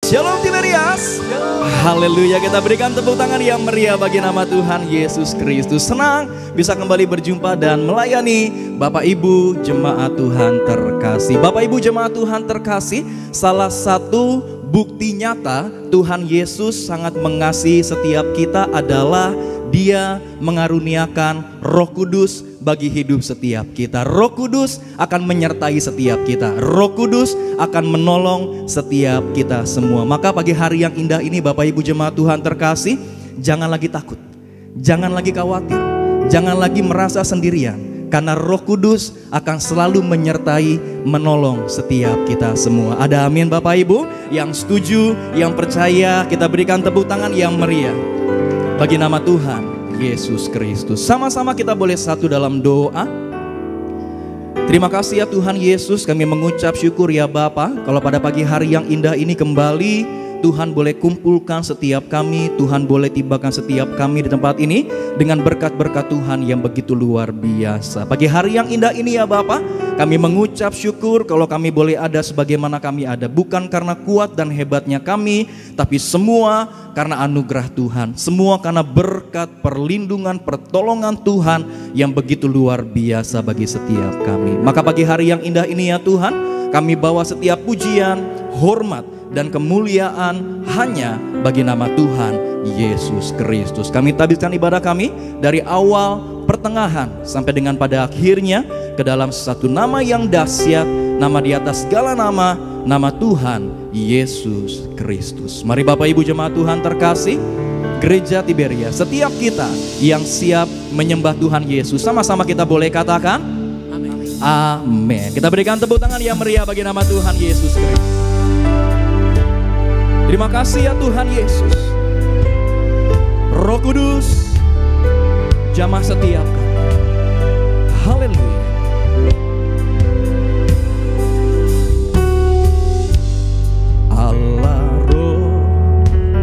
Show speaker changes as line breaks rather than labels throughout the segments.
Shalom Tiberias. Haleluya, kita berikan tepuk tangan yang meriah bagi nama Tuhan Yesus Kristus. Senang bisa kembali berjumpa dan melayani Bapak Ibu jemaat Tuhan terkasih. Bapak Ibu jemaat Tuhan terkasih, salah satu bukti nyata Tuhan Yesus sangat mengasihi setiap kita adalah Dia mengaruniakan Roh Kudus bagi hidup setiap kita. Roh Kudus akan menyertai setiap kita. Roh Kudus akan menolong setiap kita semua. Maka pagi hari yang indah ini Bapak Ibu jemaat Tuhan terkasih, jangan lagi takut, jangan lagi khawatir, jangan lagi merasa sendirian. Karena Roh Kudus akan selalu menyertai, menolong setiap kita semua. Ada amin Bapak Ibu? Yang setuju, yang percaya, kita berikan tepuk tangan yang meriah bagi nama Tuhan Yesus Kristus. Sama-sama kita boleh satu dalam doa. Terima kasih ya Tuhan Yesus, kami mengucap syukur ya Bapa, kalau pada pagi hari yang indah ini kembali Tuhan boleh kumpulkan setiap kami, Tuhan boleh tibakan setiap kami di tempat ini dengan berkat-berkat Tuhan yang begitu luar biasa. Pagi hari yang indah ini ya Bapa, kami mengucap syukur kalau kami boleh ada sebagaimana kami ada. Bukan karena kuat dan hebatnya kami, tapi semua karena anugerah Tuhan. Semua karena berkat, perlindungan, pertolongan Tuhan yang begitu luar biasa bagi setiap kami. Maka pagi hari yang indah ini ya Tuhan, kami bawa setiap pujian, hormat, dan kemuliaan hanya bagi nama Tuhan Yesus Kristus. Kami tabiskan ibadah kami dari awal, pertengahan, sampai dengan pada akhirnya ke dalam satu nama yang dahsyat, nama di atas segala nama, nama Tuhan Yesus Kristus. Mari Bapak Ibu jemaat Tuhan terkasih, Gereja Tiberia, setiap kita yang siap menyembah Tuhan Yesus, sama-sama kita boleh katakan amin. Kita berikan tepuk tangan yang meriah bagi nama Tuhan Yesus Kristus. Terima kasih ya Tuhan Yesus. Roh Kudus jamah setiap kami. Haleluya. Allah Roh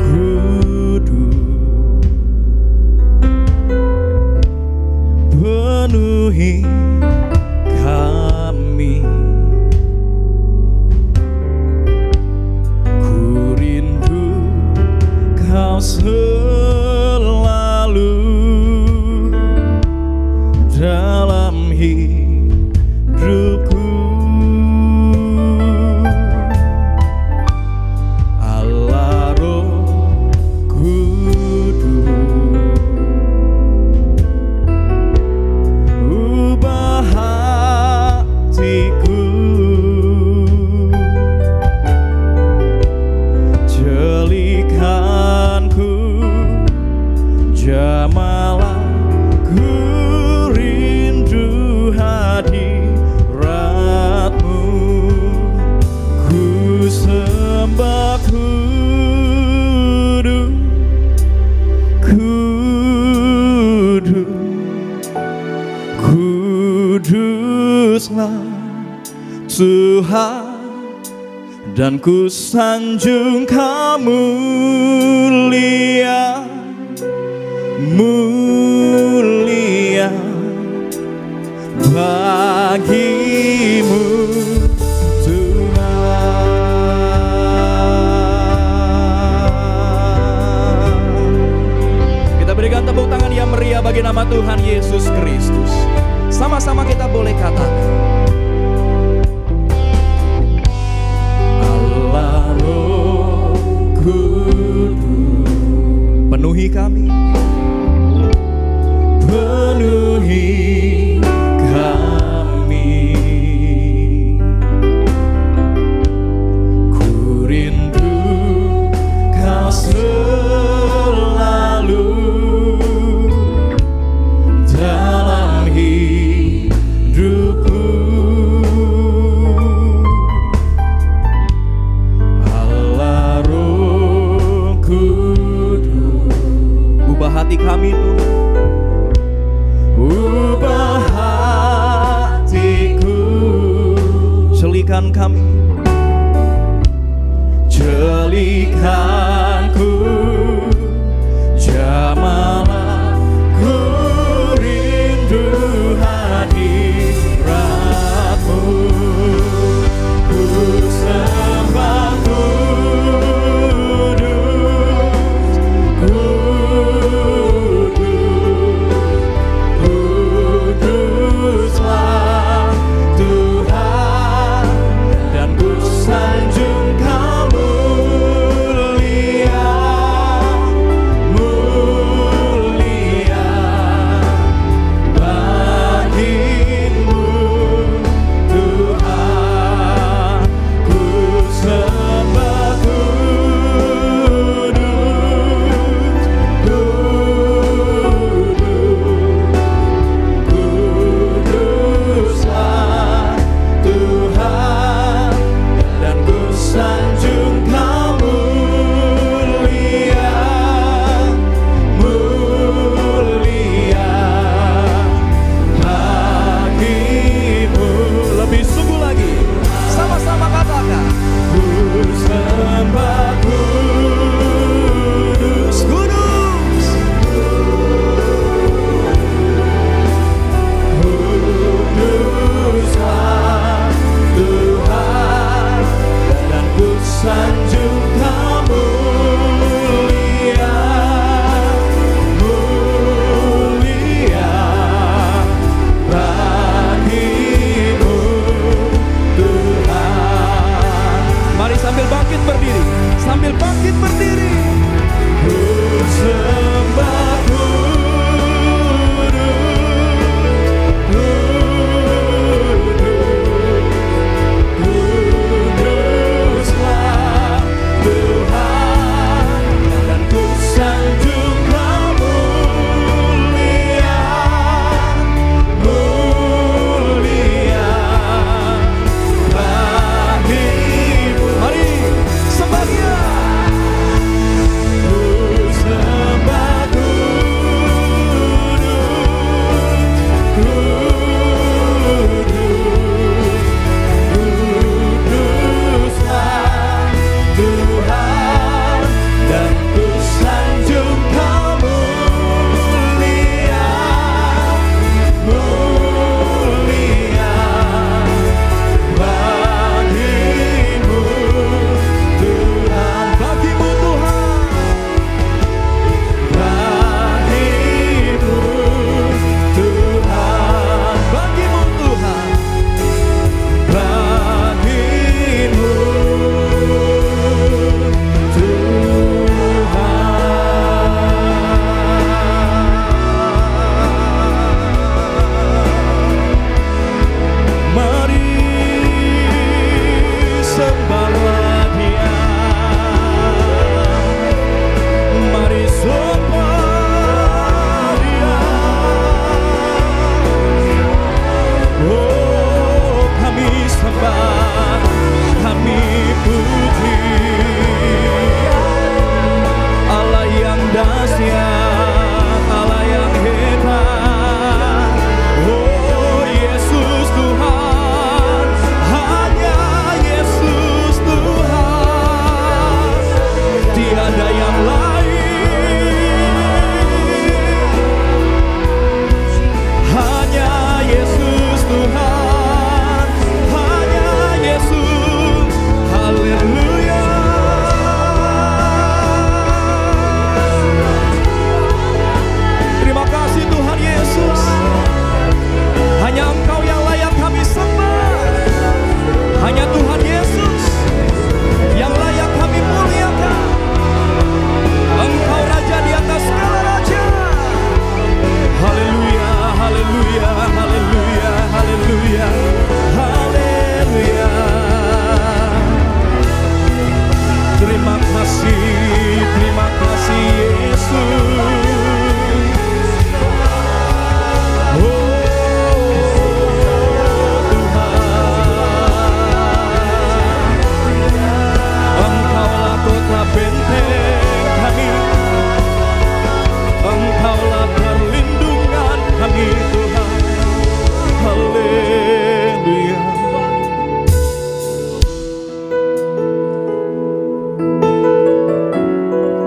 Kudus, penuhi kami. Kau selalu dalam hidupku. Allah Roh Kudus, ubah hatiku, jamalah ku rindu hadiratmu, ku sembah kudus, kudus, kuduslah Tuhan, dan ku sanjung kamu mulia, mulia bagimu Tuhan. Kita berikan tepuk tangan yang meriah bagi nama Tuhan Yesus Kristus. Sama-sama kita boleh katakan Allah Roh Kudus, penuhi kami, penuhi kami, ku rindu kau selalu dalam hidupku. Allah Roh Kudus, ubah hati kami Tuhan, ubah hatiku, jelikan kami, jelikanku, jamalah ku rindu hadiratmu, ku sembah kudus,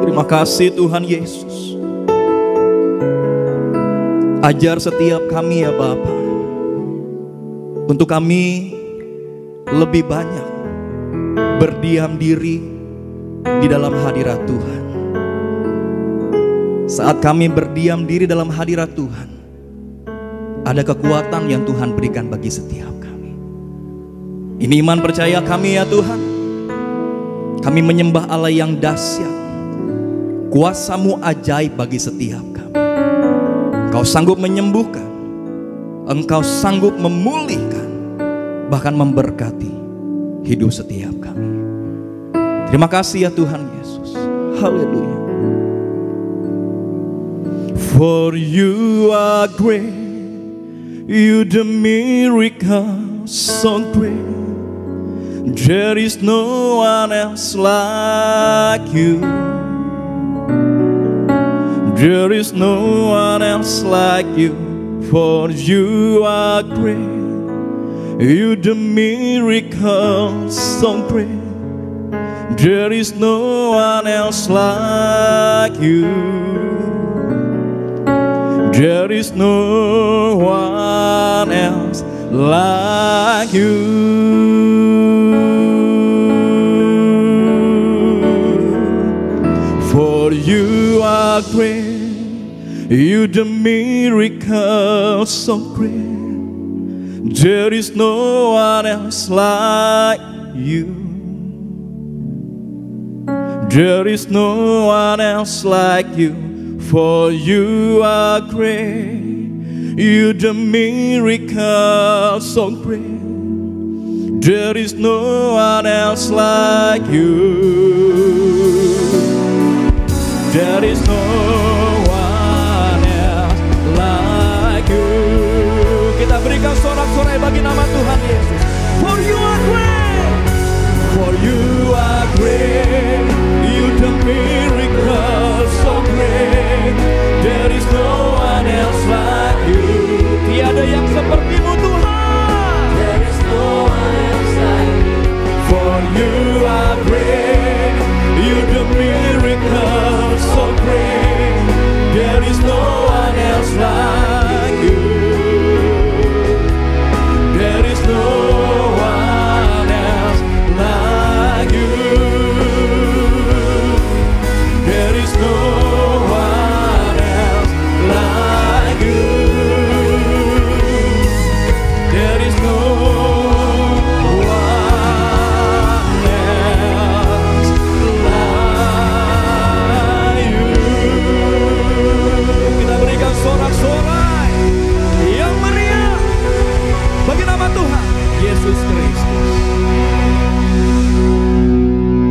Terima kasih Tuhan Yesus. Ajar setiap kami ya Bapa, untuk kami lebih banyak berdiam diri di dalam hadirat Tuhan. Saat kami berdiam diri dalam hadirat Tuhan, ada kekuatan yang Tuhan berikan bagi setiap kami. Ini iman percaya kami ya Tuhan. Kami menyembah Allah yang dahsyat. Kuasa-Mu ajaib bagi setiap kami. Engkau sanggup menyembuhkan, Engkau sanggup memulihkan, bahkan memberkati hidup setiap kami. Terima kasih ya Tuhan Yesus. Haleluya. For you are great, you the miracle so great. There is no one else like you. There is no one else like you. For you are great, you the miracle so great. There is no one else like you. There is no one else like you. For you are great, you the miracle so great. There is no one else like you. There is no one else like you. For you are great, you the miracle so great. There is no one else like you. There is no one else like you. Kita berikan sorak-sorai bagi nama Tuhan Yesus. For you are great, for you are great, you the miracle so great. There is no one else like you. Tiada yang seperti-Mu Tuhan. There is no one else like you. For you are great, you the miracle so great. There is no one else like you. There is no one else like you. There is no one else like you. There is no one else like you. Kita berikan sorak-sorai yang meriah bagi nama Tuhan Yesus Kristus.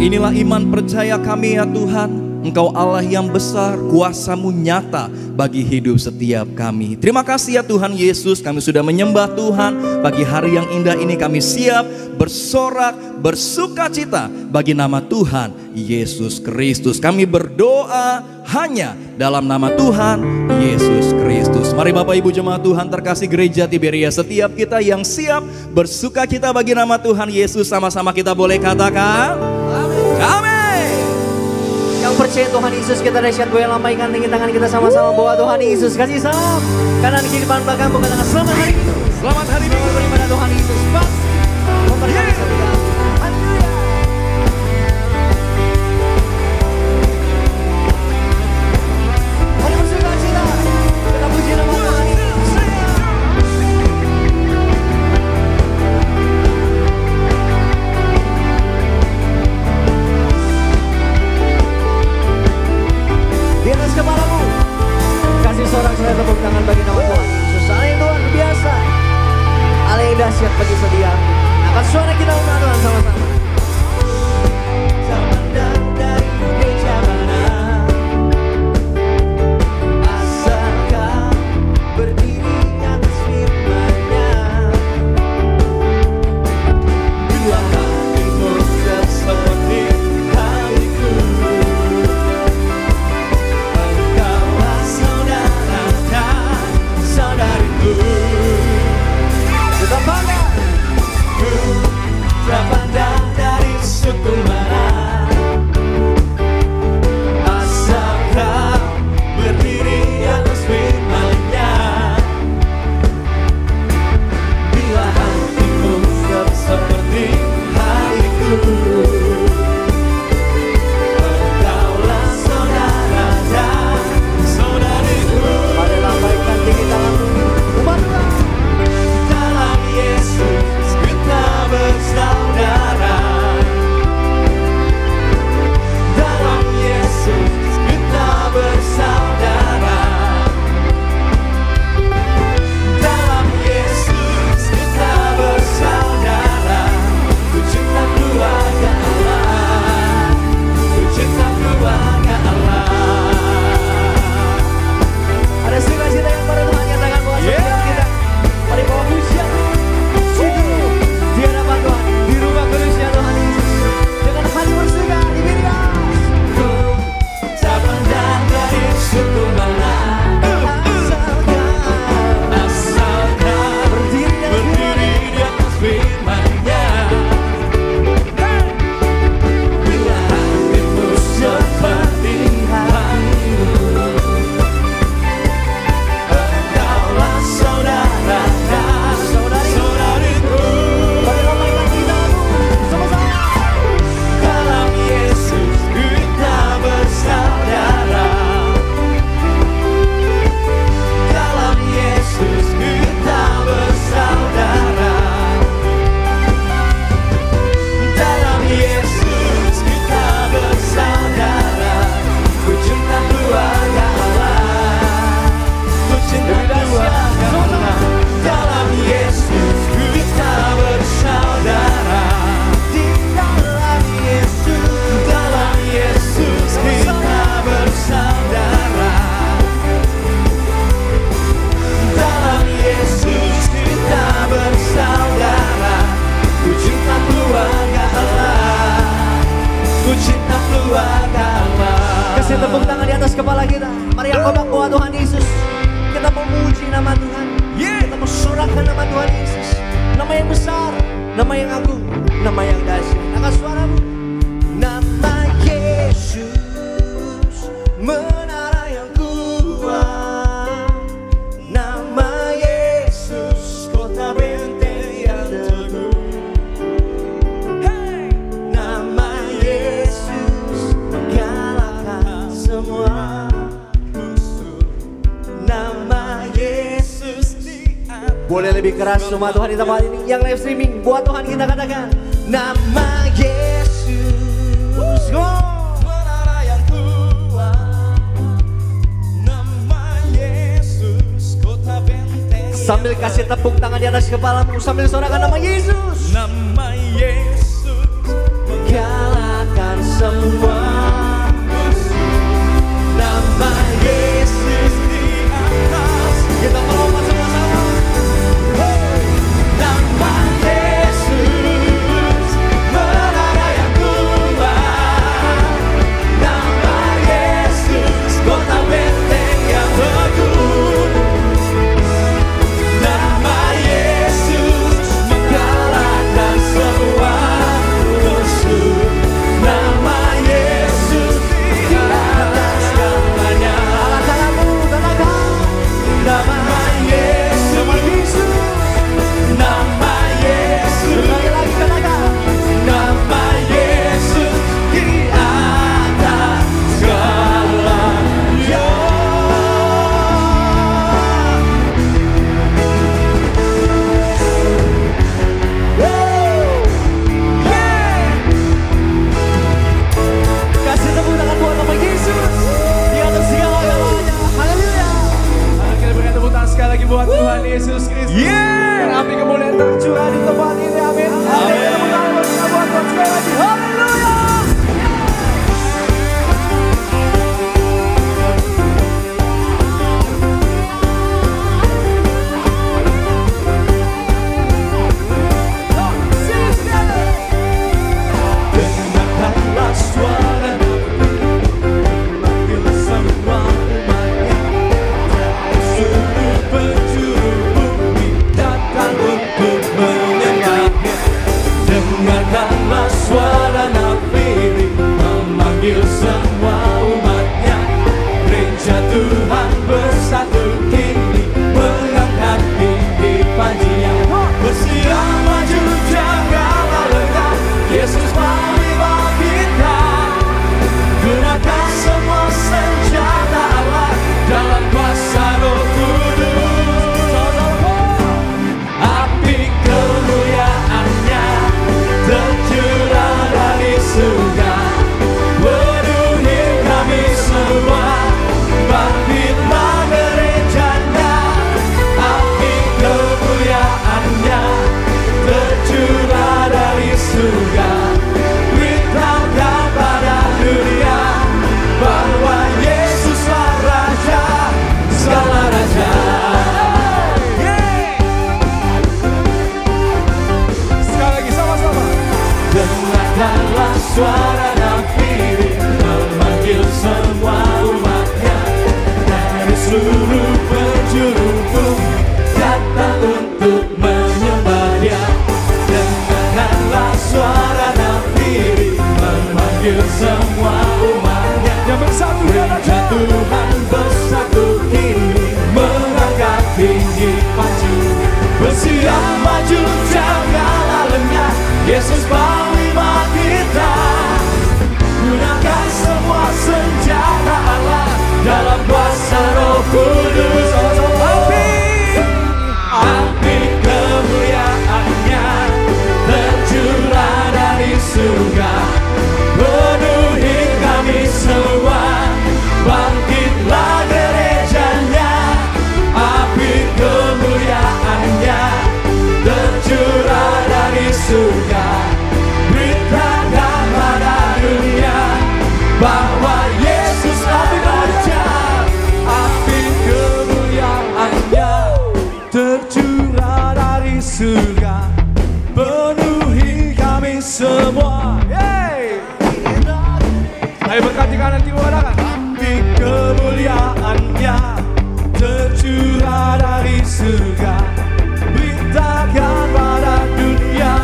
Inilah iman percaya kami ya Tuhan. Engkau Allah yang besar, kuasa-Mu nyata bagi hidup setiap kami. Terima kasih ya Tuhan Yesus, kami sudah menyembah Tuhan. Pagi hari yang indah ini kami siap bersorak, bersuka cita bagi nama Tuhan Yesus Kristus. Kami berdoa hanya dalam nama Tuhan Yesus Kristus. Mari Bapak Ibu jemaat Tuhan terkasih gereja Tiberia, setiap kita yang siap bersuka cita bagi nama Tuhan Yesus, sama-sama kita boleh katakan amin.
Yang percaya Tuhan Yesus, kita dahsyat goyang lambaikan tinggi tangan kita sama-sama bawa Tuhan Yesus. Kasih salam kanan kiri depan belakang, bukan tangan. Selamat hari Minggu.
Selamat hari Minggu
beribadah Tuhan Yesus. Memberkati setia. Haleluya. Mari bersuka cita, kita puji nama Tuhan Yesus. Di atas kepalamu, kasih sorak-sorai tepuk tangan bagi nama Tuhan Yesus. Allah yang luar biasa, Allah yang dahsyat bagi setiap. Angkat suara kita. Kasih tepuk tangan di atas kepala kita. Mari akobak bahwa Tuhan Yesus. Kita memuji nama Tuhan. Kita mensorakan nama Tuhan Yesus. Nama yang besar, nama yang agung, nama yang dahsyat. Angkat suaramu. Nama Yesus menara yang kuat. Nama Yesus kota benteng yang teguh. Hey! Nama Yesus mengalahkan semua musuh. Nama Yesus di atas. Boleh lebih keras semua Tuhan di tempat ini. Yang live streaming buat Tuhan kita katakan. Nama Yesus. Go!
Menara yang kuat. Nama Yesus kota benteng.
Sambil kasih tepuk tangan di atas kepalamu, sambil sorakan nama Yesus.
Nama Yesus
Mengalahkan semua musuh. Nama Yesus
di atas.
kita melompat sama-sama. Hey! Nama Yesus menara yang kuat. Nama Yesus kota benteng yang teguh. Nama Yesus mengalahkan semua musuh. Nama Yesus di atas segalanya. Angkat tanganmu, katakan. Nama Yesus. Nama Yesus. Sekali lagi katakan. Nama Yesus di atas segalanya. Kasih tepuk tangan buat nama Yesus di atas segala-galanya. Haleluya.
Mari kita berikan tepuk tangan sekali lagi buat Tuhan Yesus Kristus. Yang api kemuliaan tercurah di tempat ini. Amin. Amin. Tepuk tangan buat Tuhan sekali lagi. Haleluya.
Dengarkanlah suara memanggil semua umatnya. Dari seluruh penjuru bumi datang untuk menyembahnya. Dengarkanlah suara nafiri memanggil semua umatnya. Gereja Tuhan bersatu kini mengangkat tinggi panjinya. Bersiap maju janganlah lengah. Yesus panglima kita. Gunakan semua senjata Allah dalam kuasa Roh Kudus. Api kemuliaannya tercurah dari surga. Penuhi kami semua. Bangkitlah gerejanya. Api kemuliaannya tercurah dari surga. Beritakan pada dunia bahwa Yesuslah Raja, segala Raja.
Sekali lagi sama-sama.
Dengarkanlah suara nafiri memanggil semua umatnya. Dari seluruh penjuru bumi datang untuk menyembah Dia. Dengarkanlah suara nafiri memanggil semua umatnya.
Yang bersatu di
Gereja
atasnya.
Tuhan bersatu kini mengangkat tinggi pacu. Bersiap maju janganlah lengah. Yesus panglima kita. Gunakan semua senjata Allah dalam kuasa Roh Kudus. Api kemuliaannya tercurah dari surga. Penuhi kami semua. Bangkitlah gerejanya. Api kemuliaannya tercurah dari surga. Beritakan pada dunia bahwa Yesuslah Raja. Api kemuliaannya tercurah dari surga. Penuhi kami semua.
Yeay. Ayo berkati kanan tiba wadakan. tapi kemuliaannya tercurah dari surga. Beritakan pada dunia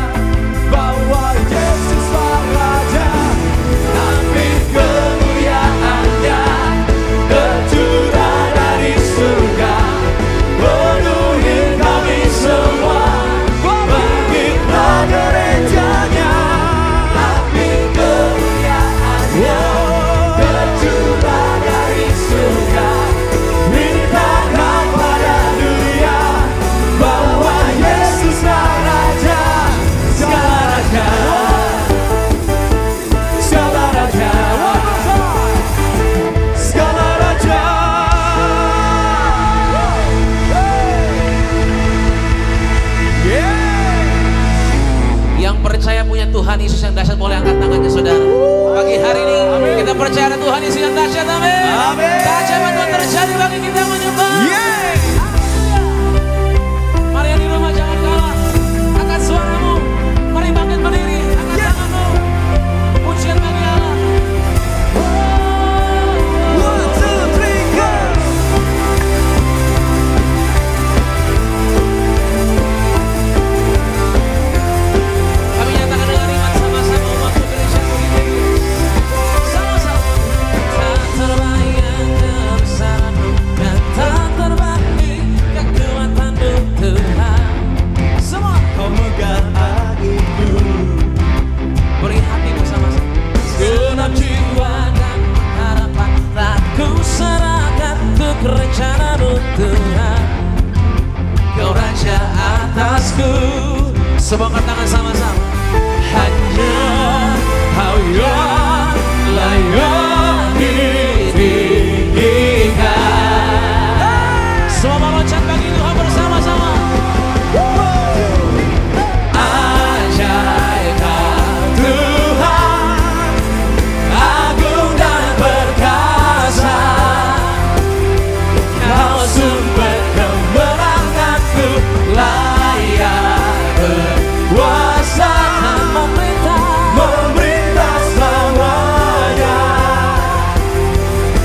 bahwa Yesuslah Raja, tapi kemuliaannya tercurah dari surga. Penuhi kami semua, bangkitlah gerejanya, tapi kemuliaannya tercurah dari surga. Beritakan pada dunia bahwa Yesuslah Raja, segala raja, segala raja, segala raja.
Yang percaya punya Tuhan Yesus yang dahsyat boleh angkat tangannya saudara. Pagi hari ini kita percaya ada Tuhan Yesus yang dahsyat. Amin. Keajaiban Tuhan terjadi bagi kita yang menyembah. Mari yang di rumah jangan kalah. Angkat suaramu. Mari bangkit berdiri. Angkat tanganmu. Pujian bagi Allah.
1, 2, 3, go!
Kami nyatakan dengan iman sama-sama umat gereja ini. Sama-sama. Tak terbayang kebesaran-Mu dan tak terbanding kekuatan-Mu Tuhan. Semua
Kau megang hatiku,
beri hatimu sama-sama. Genap jiwa dan harapan tak ku serahkan untuk rencana-Mu Tuhan. Kau Raja atasku. Semua angkat tangan sama-sama. Hanya Kau yang layak ditinggikan. Semua meloncat bagi Tuhan bersama-sama. Ajaib Tuhan, agung dan perkasa. Kau sumber kemenanganku, layak berkuasa dan memerintah selamanya.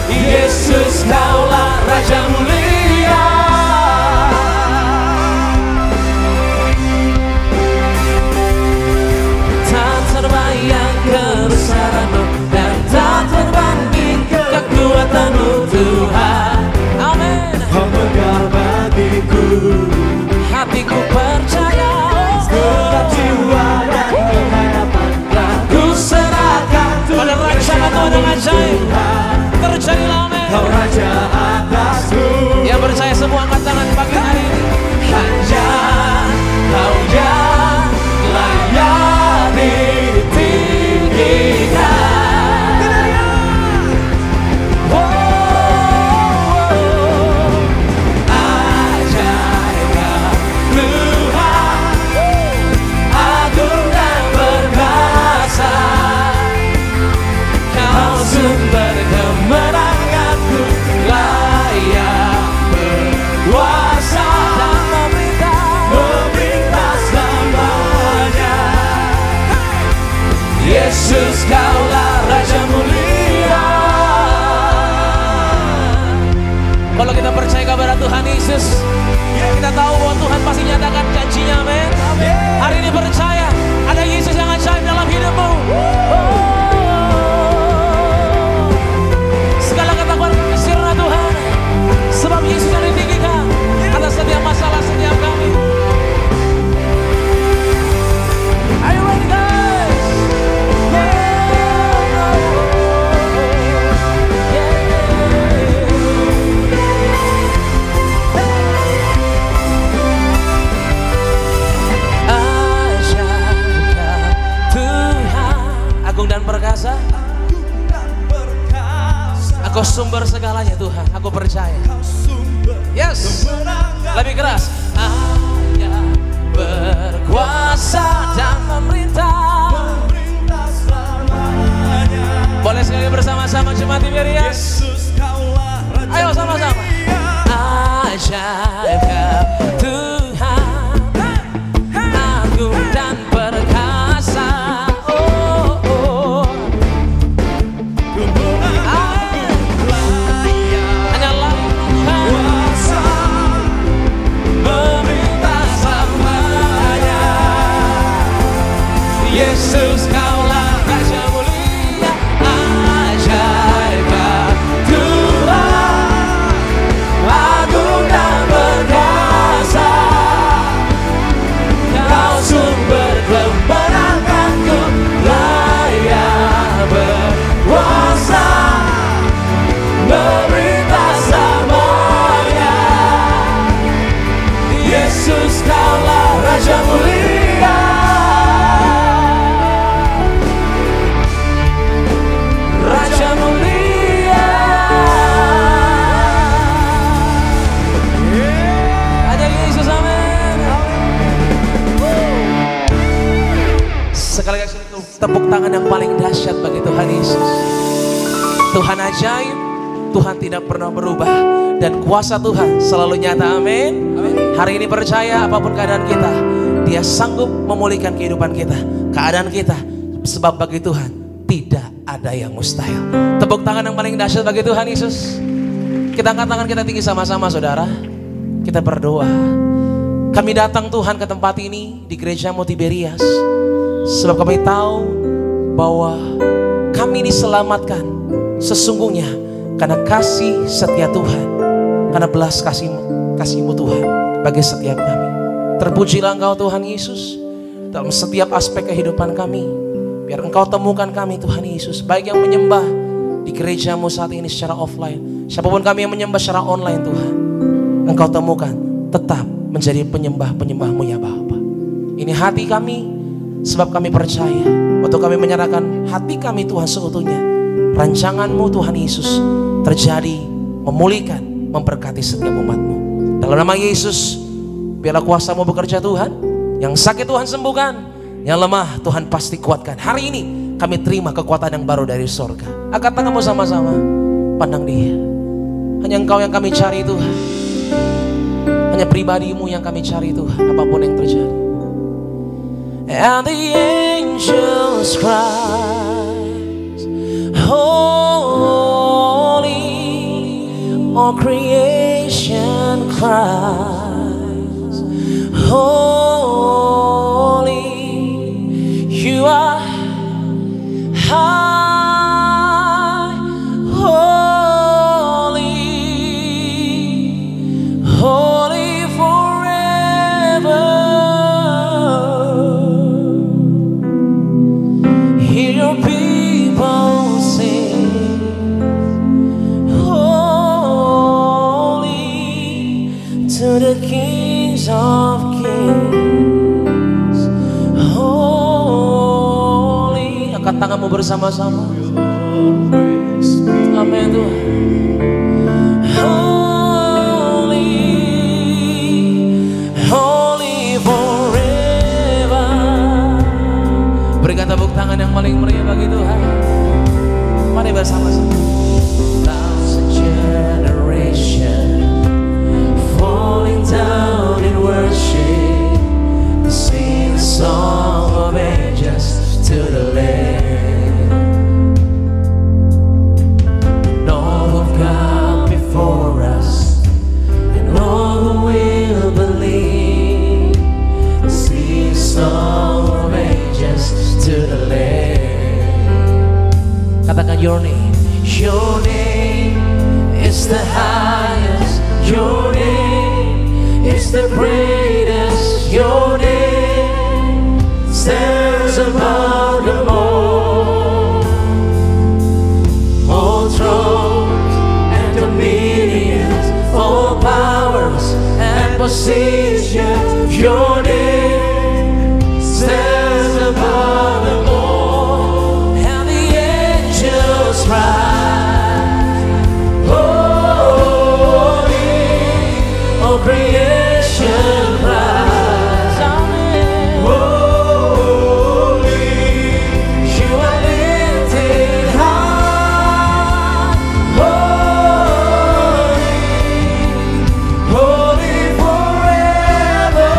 Yesus Kaulah Raja mulia. Tak terbayang kebesaran-Mu dan tak terbanding kekuatan-Mu Tuhan. Amin.
Kau megang bagiku,
Hatiku percaya,
genap jiwa dan pengharapan telah
ku serahkan pada rencana Tuhan yang ajaib. Terjadilah amin.
Kau Raja atasku.
Yang percaya semua angkat tangan pagi hari ini. Hanya Kau yang layak ditinggikan. Ajaib Tuhan, agung dan perkasa. Kau sumber kemenanganku, layak berkuasa dan memerintah selamanya. Yesus Kaulah Raja mulia. Kalau kita percaya kepada Tuhan Yesus, kita tahu bahwa Tuhan pasti nyatakan janjinya, amin. Hari ini percaya ada Yesus yang ajaib dalam hidupmu. Segala ketakutan sirna Tuhan, sebab Yesus yang ditinggikan atas setiap masalah setiap kami. Are you ready guys? Ajaib Tuhan, agung dan perkasa. Engkau sumber segalanya Tuhan, aku percaya. Yes, lebih keras. Ayah berkuasa dan memerintah. Boleh sekali bersama-sama jemaat di Merias. Ayo sama-sama. Ajaib Tuhan, agung dan perkasa. Oh, oh. Yesus kaulah Raja mulia, ajaib Tuhan, agung dan perkasa. Kau sumber kemenanganku, layak berkuasa, memerintah semuanya. Yesus kaulah Raja mulia, Raja mulia. Hanya Yesus, amin. Sekali lagi tepuk tangan yang paling dahsyat bagi Tuhan Yesus. Tuhan ajaib, Tuhan tidak pernah berubah, dan kuasa Tuhan selalu nyata, amin. Hari ini percaya apapun keadaan kita, Dia sanggup memulihkan kehidupan kita, keadaan kita, sebab bagi Tuhan tidak ada yang mustahil. Tepuk tangan yang paling dahsyat bagi Tuhan Yesus. Kita angkat tangan kita tinggi sama-sama, saudara. Kita berdoa. Kami datang Tuhan ke tempat ini di gereja-Mu Tiberias, sebab kami tahu bahwa kami diselamatkan sesungguhnya karena kasih setia Tuhan, karena belas kasih-Mu Tuhan bagi setiap kami. Terpujilah Engkau Tuhan Yesus dalam setiap aspek kehidupan kami. Biar Engkau temukan kami Tuhan Yesus, baik yang menyembah di gereja-Mu saat ini secara offline, siapapun kami yang menyembah secara online Tuhan, Engkau temukan tetap menjadi penyembah-penyembah-Mu ya Bapa. Ini hati kami, sebab kami percaya waktu kami menyerahkan hati kami Tuhan seutuhnya, rancangan-Mu Tuhan Yesus terjadi, memulihkan, memberkati setiap umat-Mu. Dalam nama Yesus, biarlah kuasa-Mu bekerja Tuhan. Yang sakit Tuhan sembuhkan, yang lemah Tuhan pasti kuatkan. Hari ini kami terima kekuatan yang baru dari sorga. Angkat tanganmu sama-sama, pandang Dia. Hanya Engkau yang kami cari Tuhan, hanya pribadi-Mu yang kami cari Tuhan, apapun yang terjadi. And the angels cry, holy, all creation cries, holy, you are high, holy, holy forever. Hear your people sing, holy to the kings of kings, holy. Angkat tanganmu bersama-sama. Amin Tuhan. Holy, holy forever. Berikan tepuk tangan yang paling meriah bagi Tuhan. Mari bersama-sama. Thousand generation falling down in worship to sing the song of ages to the Lamb. And all who've gone before us, and all who will believe, to sing the song of ages to the Lamb. Katakan your name. Your name is the highest. Your name is the greatest. Your name stands above them all. All thrones and dominions, all powers and positions. Your name stands above them all. And the angels cry, creation cries, amen. Holy, you are lifted high. Holy, holy forever.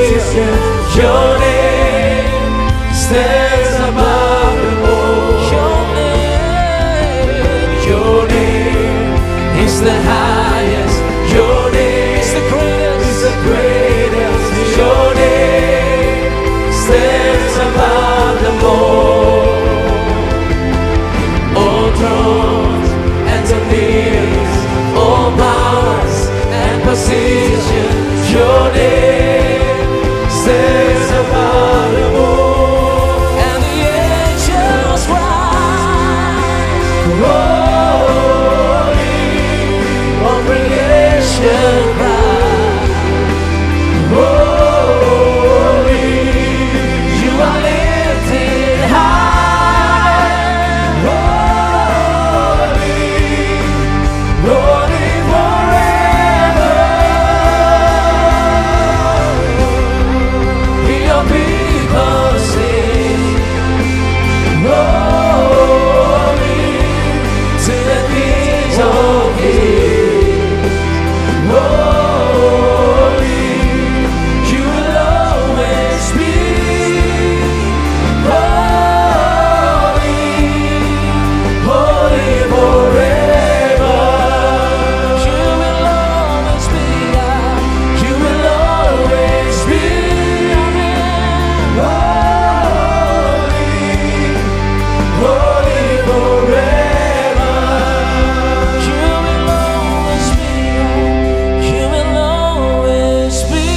position, your name stands above them all. Your name is the highest. Your name is the greatest. Your name stands above them all. All thrones and dominions, all powers and positions, your name stands above them all. And the angels cry, holy, all creation cry, holy, you are lifted high, holy, holy forever. Your people sing, holy, to the King of Kings, holy, you will always be holy, holy forever. You will always be God. You will always be holy, holy forever. You will always be God. You will always be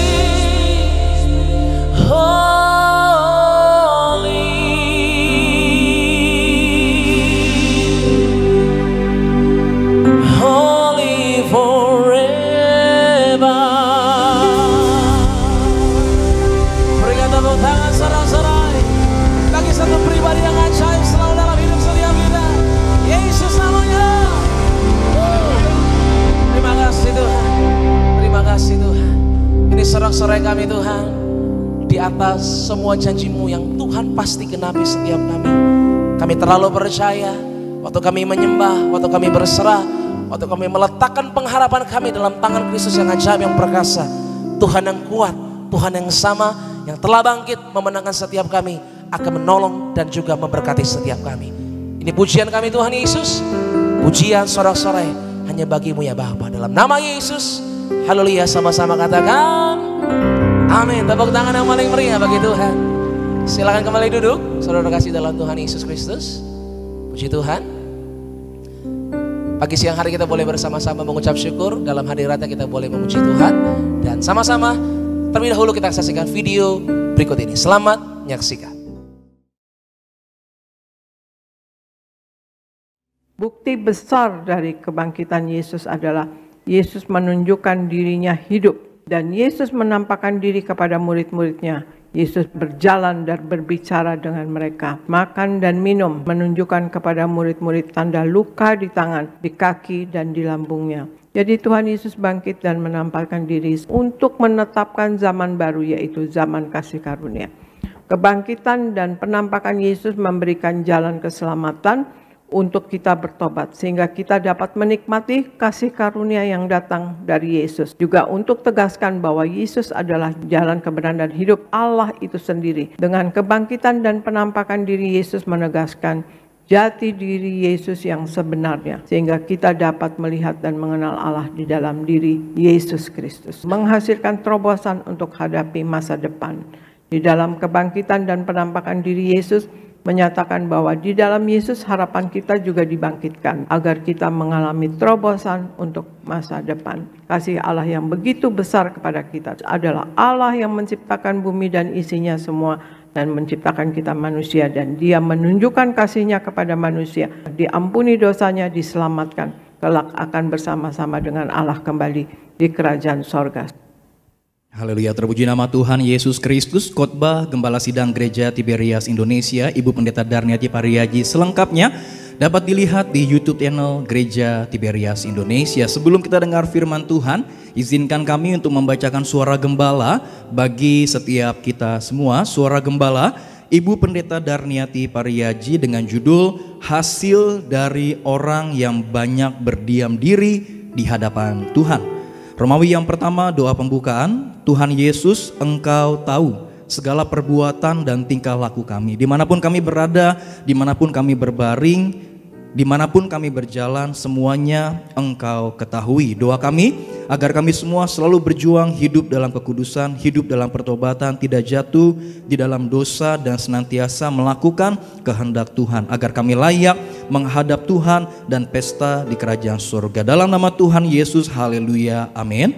holy forever. Berikan tepuk tangan saudara-saudara bagi satu pribadi yang ajaib selalu dalam hidup setiap kita. Yesus namanya. Terima kasih Tuhan. Terima kasih Tuhan. Ini sorak-sorai kami Tuhan. Di atas semua janji-Mu yang Tuhan pasti genapi setiap kami. Kami terlalu percaya waktu kami menyembah, waktu kami berserah, waktu kami meletakkan pengharapan kami dalam tangan Kristus yang ajaib, yang perkasa. Tuhan yang kuat, Tuhan yang sama, yang telah bangkit memenangkan setiap kami, akan menolong dan juga memberkati setiap kami. Ini pujian kami Tuhan Yesus, pujian sorak-sorai hanya bagi-Mu ya Bapa. Dalam nama Yesus, haleluya, sama-sama katakan amin. Tepuk tangan yang paling meriah bagi Tuhan. Silakan kembali duduk, saudara kasih dalam Tuhan Yesus Kristus. Puji Tuhan. Pagi siang hari kita boleh bersama-sama mengucap syukur, dalam hadiratnya kita boleh memuji Tuhan. Dan sama-sama terlebih dahulu kita saksikan video berikut ini. Selamat menyaksikan.
Bukti besar dari kebangkitan Yesus adalah Yesus menunjukkan dirinya hidup dan Yesus menampakkan diri kepada murid-muridnya. Yesus berjalan dan berbicara dengan mereka. Makan dan minum, menunjukkan kepada murid-murid tanda luka di tangan, di kaki, dan di lambungnya. Jadi Tuhan Yesus bangkit dan menampakkan diri untuk menetapkan zaman baru, yaitu zaman kasih karunia. Kebangkitan dan penampakan Yesus memberikan jalan keselamatan untuk kita bertobat, sehingga kita dapat menikmati kasih karunia yang datang dari Yesus. Juga untuk tegaskan bahwa Yesus adalah jalan kebenaran dan hidup Allah itu sendiri. Dengan kebangkitan dan penampakan diri Yesus menegaskan jati diri Yesus yang sebenarnya, sehingga kita dapat melihat dan mengenal Allah di dalam diri Yesus Kristus. Menghasilkan terobosan untuk hadapi masa depan. Di dalam kebangkitan dan penampakan diri Yesus menyatakan bahwa di dalam Yesus harapan kita juga dibangkitkan agar kita mengalami terobosan untuk masa depan. Kasih Allah yang begitu besar kepada kita adalah Allah yang menciptakan bumi dan isinya semua dan menciptakan kita manusia, dan Dia menunjukkan kasih-Nya kepada manusia. Diampuni dosanya, diselamatkan, kelak akan bersama-sama dengan Allah kembali di kerajaan sorga.
Haleluya, terpuji nama Tuhan Yesus Kristus. Khotbah Gembala Sidang Gereja Tiberias Indonesia, Ibu Pendeta Darniati Pariyaji selengkapnya dapat dilihat di YouTube channel Gereja Tiberias Indonesia. Sebelum kita dengar firman Tuhan, izinkan kami untuk membacakan suara gembala bagi setiap kita semua. Suara gembala Ibu Pendeta Darniati Pariyaji dengan judul Hasil dari Orang yang Banyak Berdiam Diri di Hadapan Tuhan. Romawi yang pertama, doa pembukaan. Tuhan Yesus, Engkau tahu segala perbuatan dan tingkah laku kami. Dimanapun kami berada, dimanapun kami berbaring, dimanapun kami berjalan, semuanya Engkau ketahui. Doa kami agar kami semua selalu berjuang hidup dalam kekudusan, hidup dalam pertobatan, tidak jatuh di dalam dosa, dan senantiasa melakukan kehendak Tuhan, agar kami layak menghadap Tuhan dan pesta di kerajaan surga. Dalam nama Tuhan Yesus, haleluya, amin.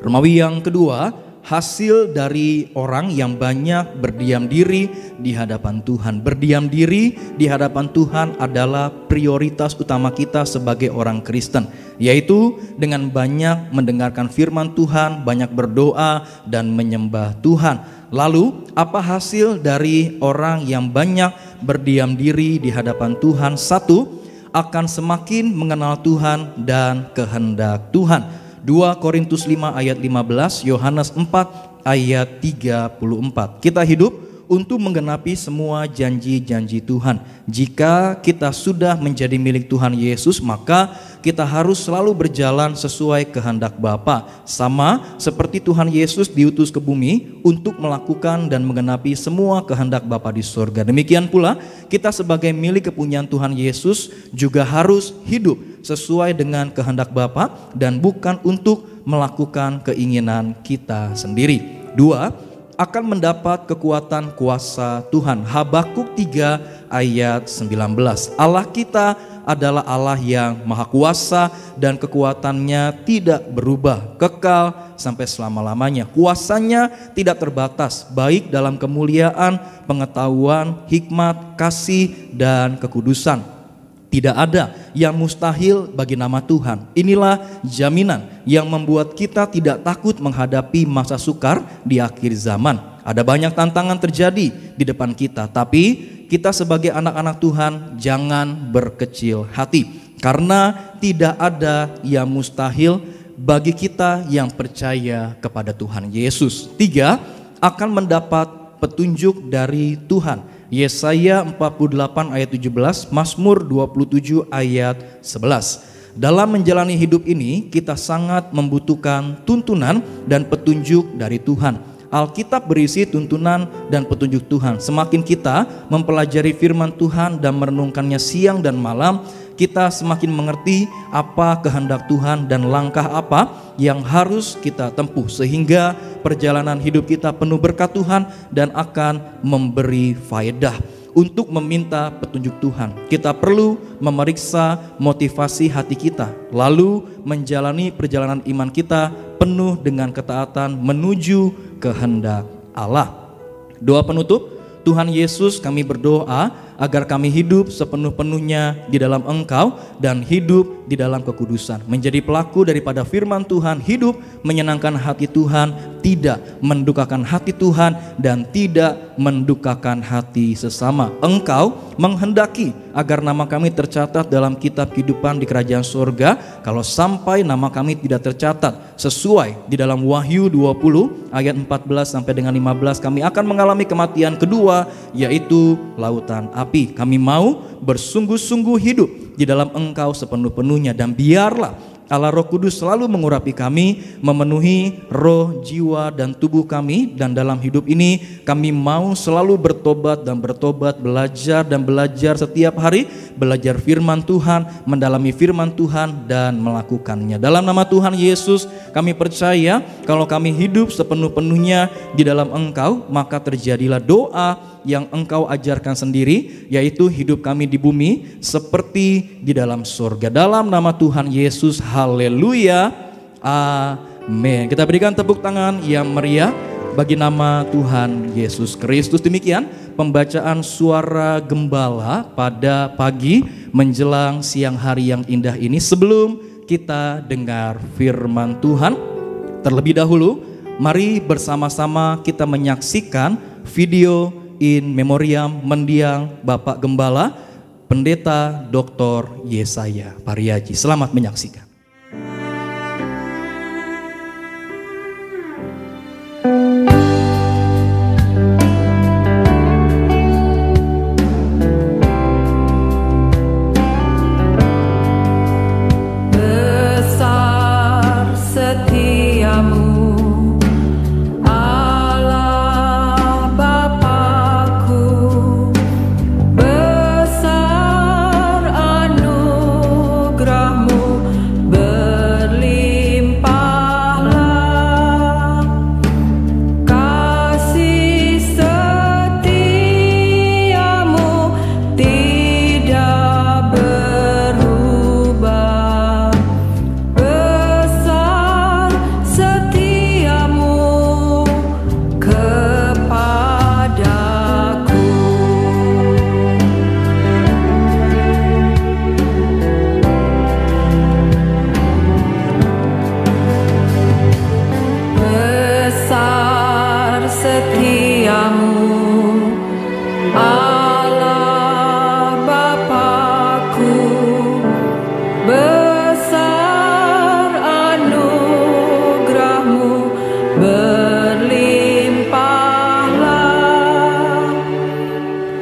Romawi yang kedua, hasil dari orang yang banyak berdiam diri di hadapan Tuhan. Berdiam diri di hadapan Tuhan adalah prioritas utama kita sebagai orang Kristen, yaitu dengan banyak mendengarkan firman Tuhan, banyak berdoa dan menyembah Tuhan. Lalu apa hasil dari orang yang banyak berdiam diri di hadapan Tuhan? Satu, akan semakin mengenal Tuhan dan kehendak Tuhan. 2 Korintus 5 ayat 15, Yohanes 4 ayat 34. Kita hidup untuk menggenapi semua janji-janji Tuhan. Jika kita sudah menjadi milik Tuhan Yesus, maka kita harus selalu berjalan sesuai kehendak Bapa. Sama seperti Tuhan Yesus diutus ke bumi untuk melakukan dan menggenapi semua kehendak Bapa di surga. Demikian pula kita sebagai milik kepunyaan Tuhan Yesus juga harus hidup sesuai dengan kehendak Bapa dan bukan untuk melakukan keinginan kita sendiri. 2, akan mendapat kekuatan kuasa Tuhan. Habakuk 3 ayat 19. Allah kita adalah Allah yang maha kuasa dan kekuatannya tidak berubah, kekal sampai selama-lamanya. Kuasanya tidak terbatas, baik dalam kemuliaan, pengetahuan, hikmat, kasih, dan kekudusan. Tidak ada yang mustahil bagi nama Tuhan. Inilah jaminan yang membuat kita tidak takut menghadapi masa sukar di akhir zaman. Ada banyak tantangan terjadi di depan kita, tapi kita sebagai anak-anak Tuhan jangan berkecil hati, karena tidak ada yang mustahil bagi kita yang percaya kepada Tuhan Yesus. 3, akan mendapat petunjuk dari Tuhan. Yesaya 48 ayat 17, Mazmur 27 ayat 11. Dalam menjalani hidup ini kita sangat membutuhkan tuntunan dan petunjuk dari Tuhan. Alkitab berisi tuntunan dan petunjuk Tuhan. Semakin kita mempelajari firman Tuhan dan merenungkannya siang dan malam, kita semakin mengerti apa kehendak Tuhan dan langkah apa yang harus kita tempuh, sehingga perjalanan hidup kita penuh berkat Tuhan dan akan memberi faedah. Untuk meminta petunjuk Tuhan, kita perlu memeriksa motivasi hati kita, lalu menjalani perjalanan iman kita penuh dengan ketaatan menuju kehendak Allah. Doa penutup. Tuhan Yesus, kami berdoa agar kami hidup sepenuh-penuhnya di dalam Engkau dan hidup di dalam kekudusan, menjadi pelaku daripada firman Tuhan, hidup menyenangkan hati Tuhan, tidak mendukakan hati Tuhan dan tidak mendukakan hati sesama. Engkau menghendaki agar nama kami tercatat dalam kitab kehidupan di kerajaan surga. Kalau sampai nama kami tidak tercatat sesuai di dalam Wahyu 20 ayat 14 sampai dengan 15, kami akan mengalami kematian kedua, yaitu lautan api. Kami mau bersungguh-sungguh hidup di dalam Engkau sepenuh-penuhnya, dan biarlah Allah Roh Kudus selalu mengurapi kami, memenuhi roh, jiwa, dan tubuh kami. Dan dalam hidup ini kami mau selalu bertobat dan bertobat, belajar dan belajar setiap hari, belajar firman Tuhan, mendalami firman Tuhan dan melakukannya. Dalam nama Tuhan Yesus kami percaya kalau kami hidup sepenuh-penuhnya di dalam Engkau, maka terjadilah doa yang Engkau ajarkan sendiri, yaitu hidup kami di bumi seperti di dalam surga. Dalam nama Tuhan Yesus, haleluya, amin. Kita berikan tepuk tangan yang meriah bagi nama Tuhan Yesus Kristus. Demikian pembacaan suara gembala pada pagi menjelang siang hari yang indah ini. Sebelum kita dengar firman Tuhan, terlebih dahulu mari bersama-sama kita menyaksikan video in memoriam mendiang Bapak Gembala Pendeta Dr. Yesaya Pariaji. Selamat menyaksikan.
Besar setiap setiamu, Allah Bapa-Ku, besar anugerah-Mu, berlimpahlah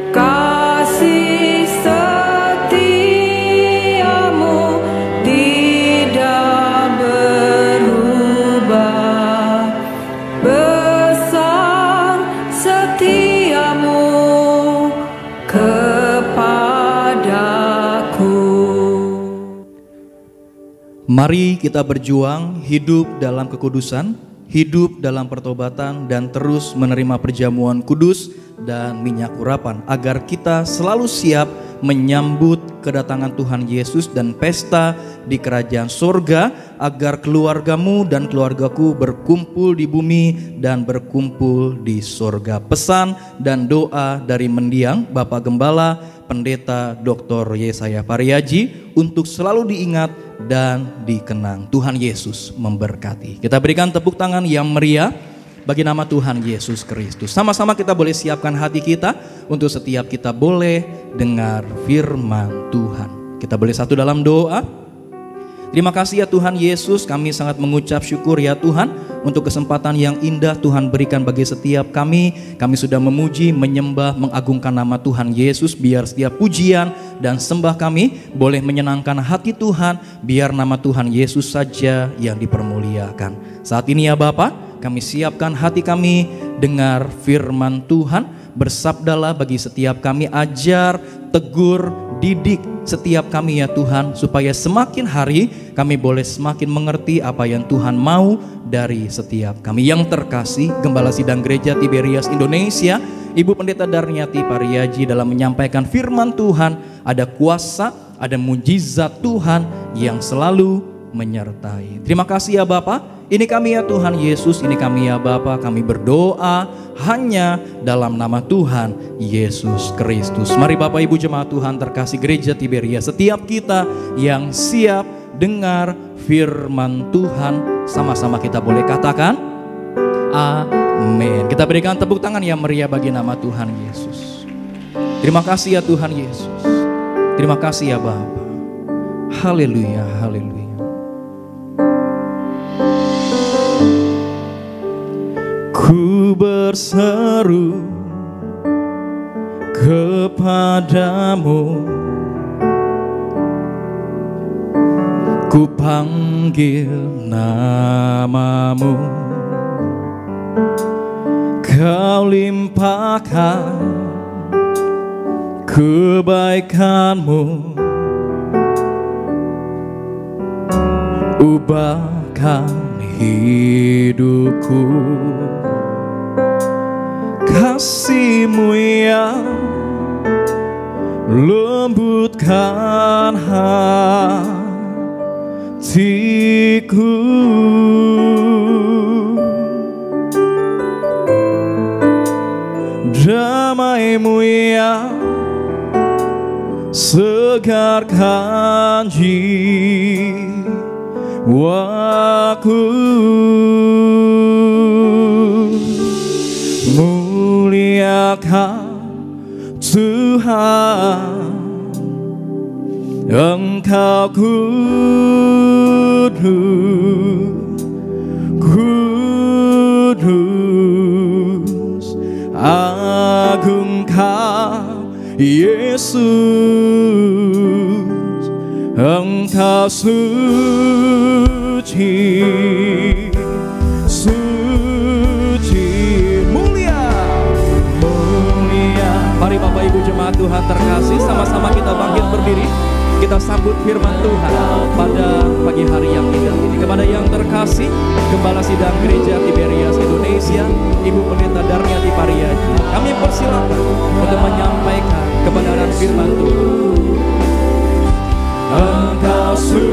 kasih setiamu, tidak berubah, besar setiamu kepadaku.
Mari kita berjuang hidup dalam kekudusan, hidup dalam pertobatan, dan terus menerima perjamuan kudus dan minyak urapan agar kita selalu siap menyambut kedatangan Tuhan Yesus dan pesta di kerajaan surga, agar keluargamu dan keluargaku berkumpul di bumi dan berkumpul di surga. Pesan dan doa dari mendiang Bapak Gembala Pendeta Dr. Yesaya Pariaji untuk selalu diingat dan dikenang. Tuhan Yesus memberkati. Kita berikan tepuk tangan yang meriah bagi nama Tuhan Yesus Kristus. Sama-sama kita boleh siapkan hati kita untuk setiap kita boleh dengar firman Tuhan. Kita boleh satu dalam doa. Terima kasih ya Tuhan Yesus, kami sangat mengucap syukur ya Tuhan untuk kesempatan yang indah Tuhan berikan bagi setiap kami. Kami sudah memuji, menyembah, mengagungkan nama Tuhan Yesus. Biar setiap pujian dan sembah kami boleh menyenangkan hati Tuhan. Biar nama Tuhan Yesus saja yang dipermuliakan. Saat ini ya Bapa, kami siapkan hati kami dengar firman Tuhan. Bersabdalah bagi setiap kami, ajar, tegur, didik setiap kami ya Tuhan, supaya semakin hari kami boleh semakin mengerti apa yang Tuhan mau dari setiap kami. Yang terkasih Gembala Sidang Gereja Tiberias Indonesia, Ibu Pendeta Darniati Pariaji, dalam menyampaikan firman Tuhan ada kuasa, ada mujizat Tuhan yang selalu menyertai. Terima kasih ya Bapak. Ini kami ya Tuhan Yesus, ini kami ya Bapa, kami berdoa hanya dalam nama Tuhan Yesus Kristus. Mari Bapak Ibu jemaat Tuhan terkasih Gereja Tiberias, setiap kita yang siap dengar firman Tuhan, sama-sama kita boleh katakan amin. Kita berikan tepuk tangan yang meriah bagi nama Tuhan Yesus. Terima kasih ya Tuhan Yesus. Terima kasih ya Bapa. Haleluya, haleluya. Ku berseru kepadamu, ku panggil namamu, kau limpahkan kebaikanmu, ubahkan hidupku. Kasih-Mu yang lembutkan hatiku, damai-Mu yang segarkan jiwaku. Muliakan Tuhan, Engkau kudus, kudus, agung Kau Yesus, Engkau suci, Mari Bapak Ibu jemaat Tuhan terkasih, sama-sama kita bangkit berdiri. Kita sambut firman Tuhan pada pagi hari yang indah ini. Kepada yang terkasih Gembala Sidang Gereja Tiberias Indonesia, Ibu Pendeta Darniati Pariaji, kami persilakan untuk menyampaikan kebenaran firman Tuhan. Engkau suci,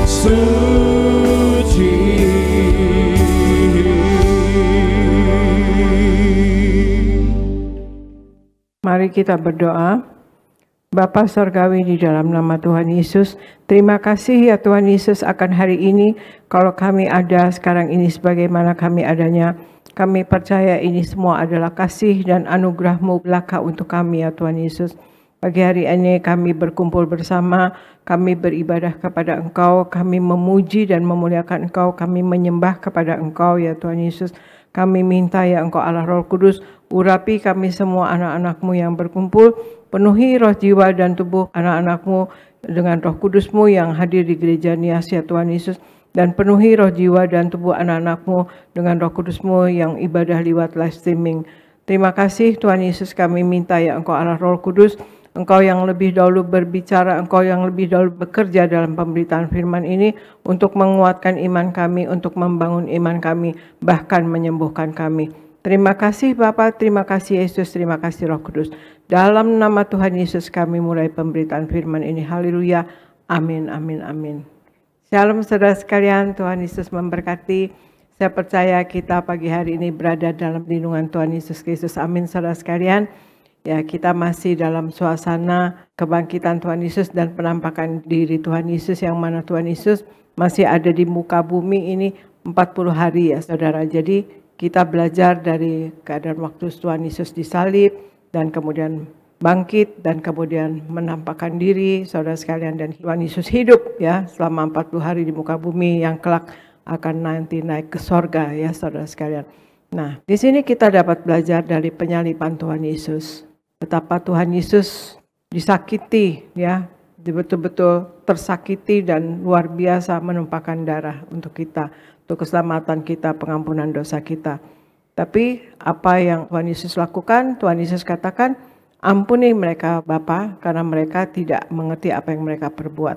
suci.
Mari kita berdoa. Bapa Sorgawi, di dalam nama Tuhan Yesus, terima kasih ya Tuhan Yesus akan hari ini. Kalau kami ada sekarang ini sebagaimana kami adanya, kami percaya ini semua adalah kasih dan anugerah-Mu belaka untuk kami ya Tuhan Yesus. Pagi hari ini kami berkumpul bersama, kami beribadah kepada Engkau, kami memuji dan memuliakan Engkau, kami menyembah kepada Engkau ya Tuhan Yesus. Kami minta ya Engkau Allah Roh Kudus, urapi kami semua anak-anak-Mu yang berkumpul, penuhi roh jiwa dan tubuh anak-anak-Mu dengan Roh Kudus-Mu yang hadir di gereja Nias ya Tuhan Yesus, dan penuhi roh jiwa dan tubuh anak-anak-Mu dengan Roh Kudus-Mu yang ibadah lewat live streaming. Terima kasih Tuhan Yesus, kami minta ya Engkau Allah Roh Kudus, Engkau yang lebih dahulu berbicara, Engkau yang lebih dahulu bekerja dalam pemberitaan firman ini untuk menguatkan iman kami, untuk membangun iman kami, bahkan menyembuhkan kami. Terima kasih Bapa, terima kasih Yesus, terima kasih Roh Kudus. Dalam nama Tuhan Yesus kami mulai pemberitaan firman ini. Haleluya. Amin, amin, amin. Shalom saudara sekalian, Tuhan Yesus memberkati. Saya percaya kita pagi hari ini berada dalam lindungan Tuhan Yesus Kristus. Amin saudara sekalian. Ya, kita masih dalam suasana kebangkitan Tuhan Yesus dan penampakan diri Tuhan Yesus, yang mana Tuhan Yesus masih ada di muka bumi ini 40 hari ya saudara. Jadi kita belajar dari keadaan waktu Tuhan Yesus disalib dan kemudian bangkit dan kemudian menampakkan diri saudara sekalian, dan Tuhan Yesus hidup ya selama 40 hari di muka bumi yang kelak akan nanti naik ke sorga ya saudara sekalian. Nah, di sini kita dapat belajar dari penyaliban Tuhan Yesus. Betapa Tuhan Yesus disakiti ya, betul-betul tersakiti dan luar biasa menumpahkan darah untuk kita, untuk keselamatan kita, pengampunan dosa kita. Tapi apa yang Tuhan Yesus lakukan? Tuhan Yesus katakan, ampuni mereka Bapa, karena mereka tidak mengerti apa yang mereka perbuat.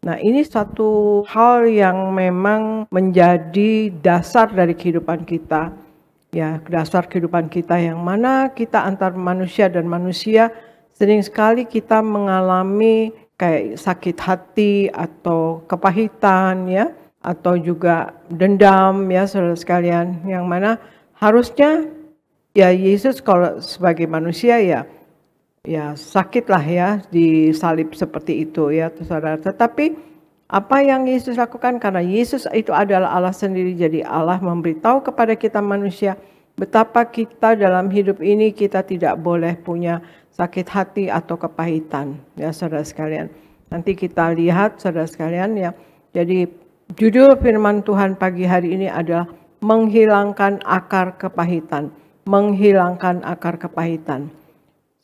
Nah, ini satu hal yang memang menjadi dasar dari kehidupan kita. Ya, dasar kehidupan kita yang mana kita antar manusia dan manusia sering sekali kita mengalami kayak sakit hati atau kepahitan ya, atau juga dendam ya saudara sekalian, yang mana harusnya ya Yesus kalau sebagai manusia ya sakitlah ya disalib seperti itu ya saudara. Tetapi apa yang Yesus lakukan, karena Yesus itu adalah Allah sendiri, jadi Allah memberitahu kepada kita manusia betapa kita dalam hidup ini kita tidak boleh punya sakit hati atau kepahitan ya saudara sekalian. Nanti kita lihat saudara sekalian ya. Jadi judul firman Tuhan pagi hari ini adalah menghilangkan akar kepahitan. Menghilangkan akar kepahitan.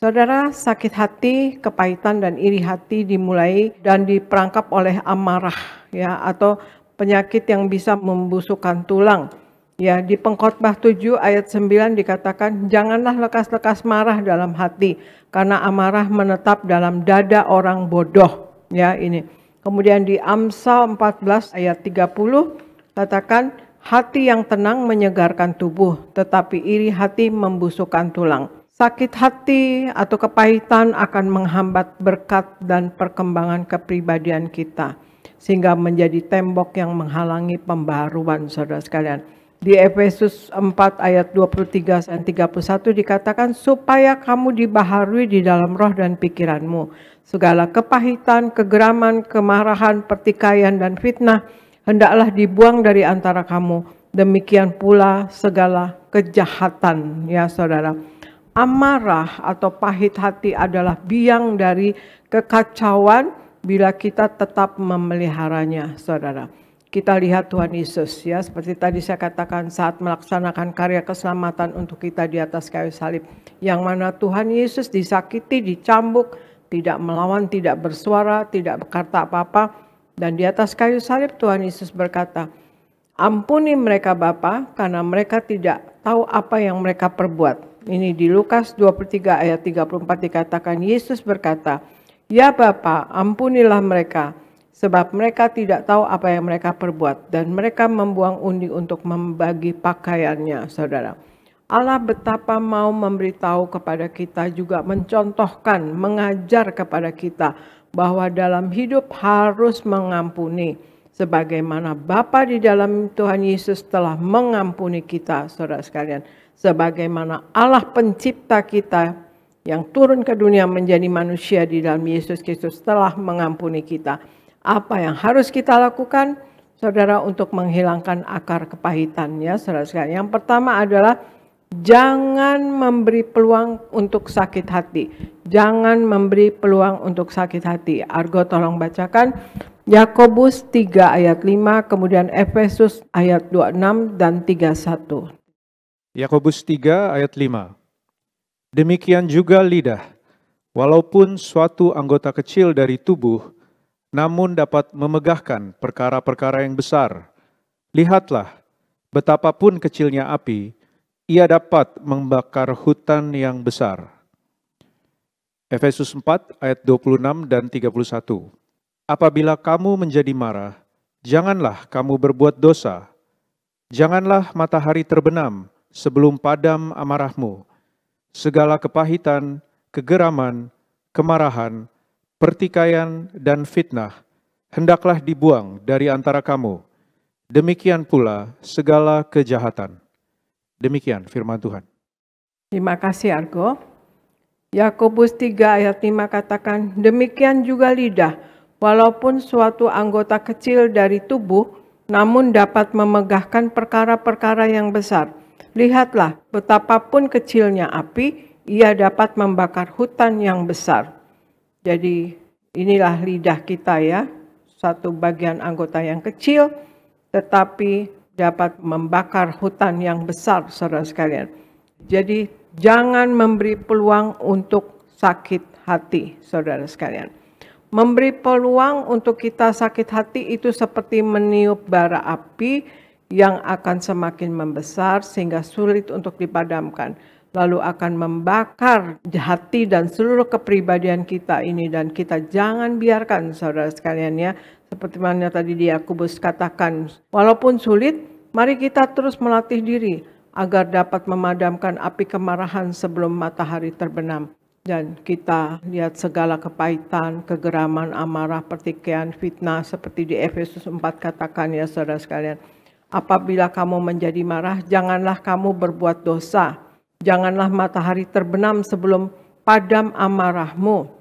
Saudara, sakit hati, kepahitan dan iri hati dimulai dan diperangkap oleh amarah ya, atau penyakit yang bisa membusukkan tulang. Ya, di Pengkhotbah 7 ayat 9 dikatakan, janganlah lekas-lekas marah dalam hati, karena amarah menetap dalam dada orang bodoh. Ya, ini. Kemudian di Amsal 14 ayat 30 katakan, hati yang tenang menyegarkan tubuh, tetapi iri hati membusukkan tulang. Sakit hati atau kepahitan akan menghambat berkat dan perkembangan kepribadian kita, sehingga menjadi tembok yang menghalangi pembaharuan saudara sekalian. Di Efesus 4 ayat 23 dan 31 dikatakan, supaya kamu dibaharui di dalam roh dan pikiranmu. Segala kepahitan, kegeraman, kemarahan, pertikaian, dan fitnah hendaklah dibuang dari antara kamu. Demikian pula segala kejahatan ya saudara. Amarah atau pahit hati adalah biang dari kekacauan bila kita tetap memeliharanya saudara. Kita lihat Tuhan Yesus ya, seperti tadi saya katakan saat melaksanakan karya keselamatan untuk kita di atas kayu salib, yang mana Tuhan Yesus disakiti, dicambuk, tidak melawan, tidak bersuara, tidak berkata apa-apa, dan di atas kayu salib Tuhan Yesus berkata, ampuni mereka Bapa, karena mereka tidak tahu apa yang mereka perbuat. Ini di Lukas 23 ayat 34 dikatakan, Yesus berkata, ya Bapa, ampunilah mereka, sebab mereka tidak tahu apa yang mereka perbuat, dan mereka membuang undi untuk membagi pakaiannya, saudara. Allah betapa mau memberitahu kepada kita, juga mencontohkan, mengajar kepada kita, bahwa dalam hidup harus mengampuni. Sebagaimana Bapa di dalam Tuhan Yesus telah mengampuni kita, saudara sekalian. Sebagaimana Allah pencipta kita, yang turun ke dunia menjadi manusia di dalam Yesus Kristus telah mengampuni kita. Apa yang harus kita lakukan, saudara, untuk menghilangkan akar kepahitan ya, saudara sekalian? Yang pertama adalah jangan memberi peluang untuk sakit hati. Jangan memberi peluang untuk sakit hati. Argo tolong bacakan Yakobus 3 ayat 5, kemudian Efesus ayat 26 dan 31.
Yakobus 3 ayat 5. Demikian juga lidah, walaupun suatu anggota kecil dari tubuh, namun dapat memegahkan perkara-perkara yang besar. Lihatlah, betapapun kecilnya api, ia dapat membakar hutan yang besar. Efesus 4 ayat 26 dan 31. Apabila kamu menjadi marah, janganlah kamu berbuat dosa. Janganlah matahari terbenam sebelum padam amarahmu. Segala kepahitan, kegeraman, kemarahan, pertikaian, dan fitnah hendaklah dibuang dari antara kamu. Demikian pula segala kejahatan. Demikian firman Tuhan.
Terima kasih Argo. Yakobus 3 ayat 5 katakan, demikian juga lidah, walaupun suatu anggota kecil dari tubuh, namun dapat memegahkan perkara-perkara yang besar. Lihatlah, betapapun kecilnya api, ia dapat membakar hutan yang besar. Jadi inilah lidah kita ya, satu bagian anggota yang kecil, tetapi dapat membakar hutan yang besar, saudara sekalian. Jadi jangan memberi peluang untuk sakit hati, saudara sekalian. Memberi peluang untuk kita sakit hati itu seperti meniup bara api, yang akan semakin membesar sehingga sulit untuk dipadamkan. Lalu akan membakar hati dan seluruh kepribadian kita ini. Dan kita jangan biarkan, saudara sekalian ya, seperti mana tadi di Yakobus katakan, walaupun sulit, mari kita terus melatih diri agar dapat memadamkan api kemarahan sebelum matahari terbenam. Dan kita lihat segala kepahitan, kegeraman, amarah, pertikaian, fitnah seperti di Efesus 4 katakan ya, saudara sekalian. Apabila kamu menjadi marah, janganlah kamu berbuat dosa. Janganlah matahari terbenam sebelum padam amarahmu.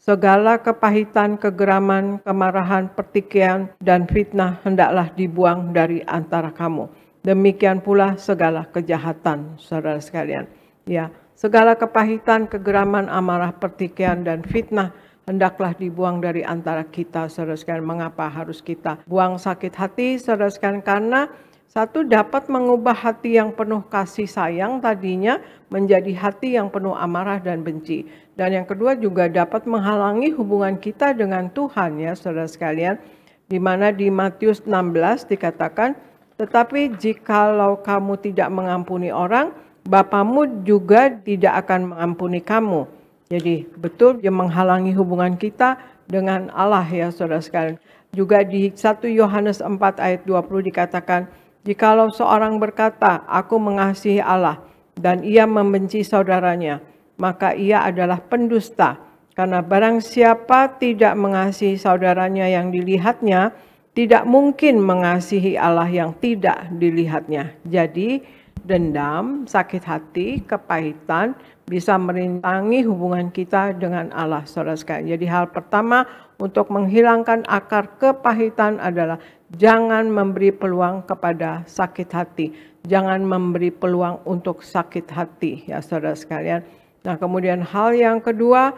Segala kepahitan, kegeraman, kemarahan, pertikaian, dan fitnah hendaklah dibuang dari antara kamu. Demikian pula segala kejahatan, saudara sekalian. Ya, segala kepahitan, kegeraman, amarah, pertikaian, dan fitnah hendaklah dibuang dari antara kita, saudara sekalian. Mengapa harus kita buang sakit hati, saudara sekalian? Karena satu, dapat mengubah hati yang penuh kasih sayang tadinya menjadi hati yang penuh amarah dan benci. Dan yang kedua juga dapat menghalangi hubungan kita dengan Tuhan ya, saudara sekalian. Di mana di Matius 16 dikatakan, tetapi jikalau kamu tidak mengampuni orang, Bapamu juga tidak akan mengampuni kamu. Jadi betul dia menghalangi hubungan kita dengan Allah ya, saudara sekalian. Juga di 1 Yohanes 4 ayat 20 dikatakan, jikalau seorang berkata, aku mengasihi Allah, dan ia membenci saudaranya, maka ia adalah pendusta. Karena barang siapa tidak mengasihi saudaranya yang dilihatnya, tidak mungkin mengasihi Allah yang tidak dilihatnya. Jadi dendam, sakit hati, kepahitan bisa merintangi hubungan kita dengan Allah, saudara sekalian. Jadi hal pertama untuk menghilangkan akar kepahitan adalah jangan memberi peluang kepada sakit hati. Jangan memberi peluang untuk sakit hati ya, saudara sekalian. Nah, kemudian hal yang kedua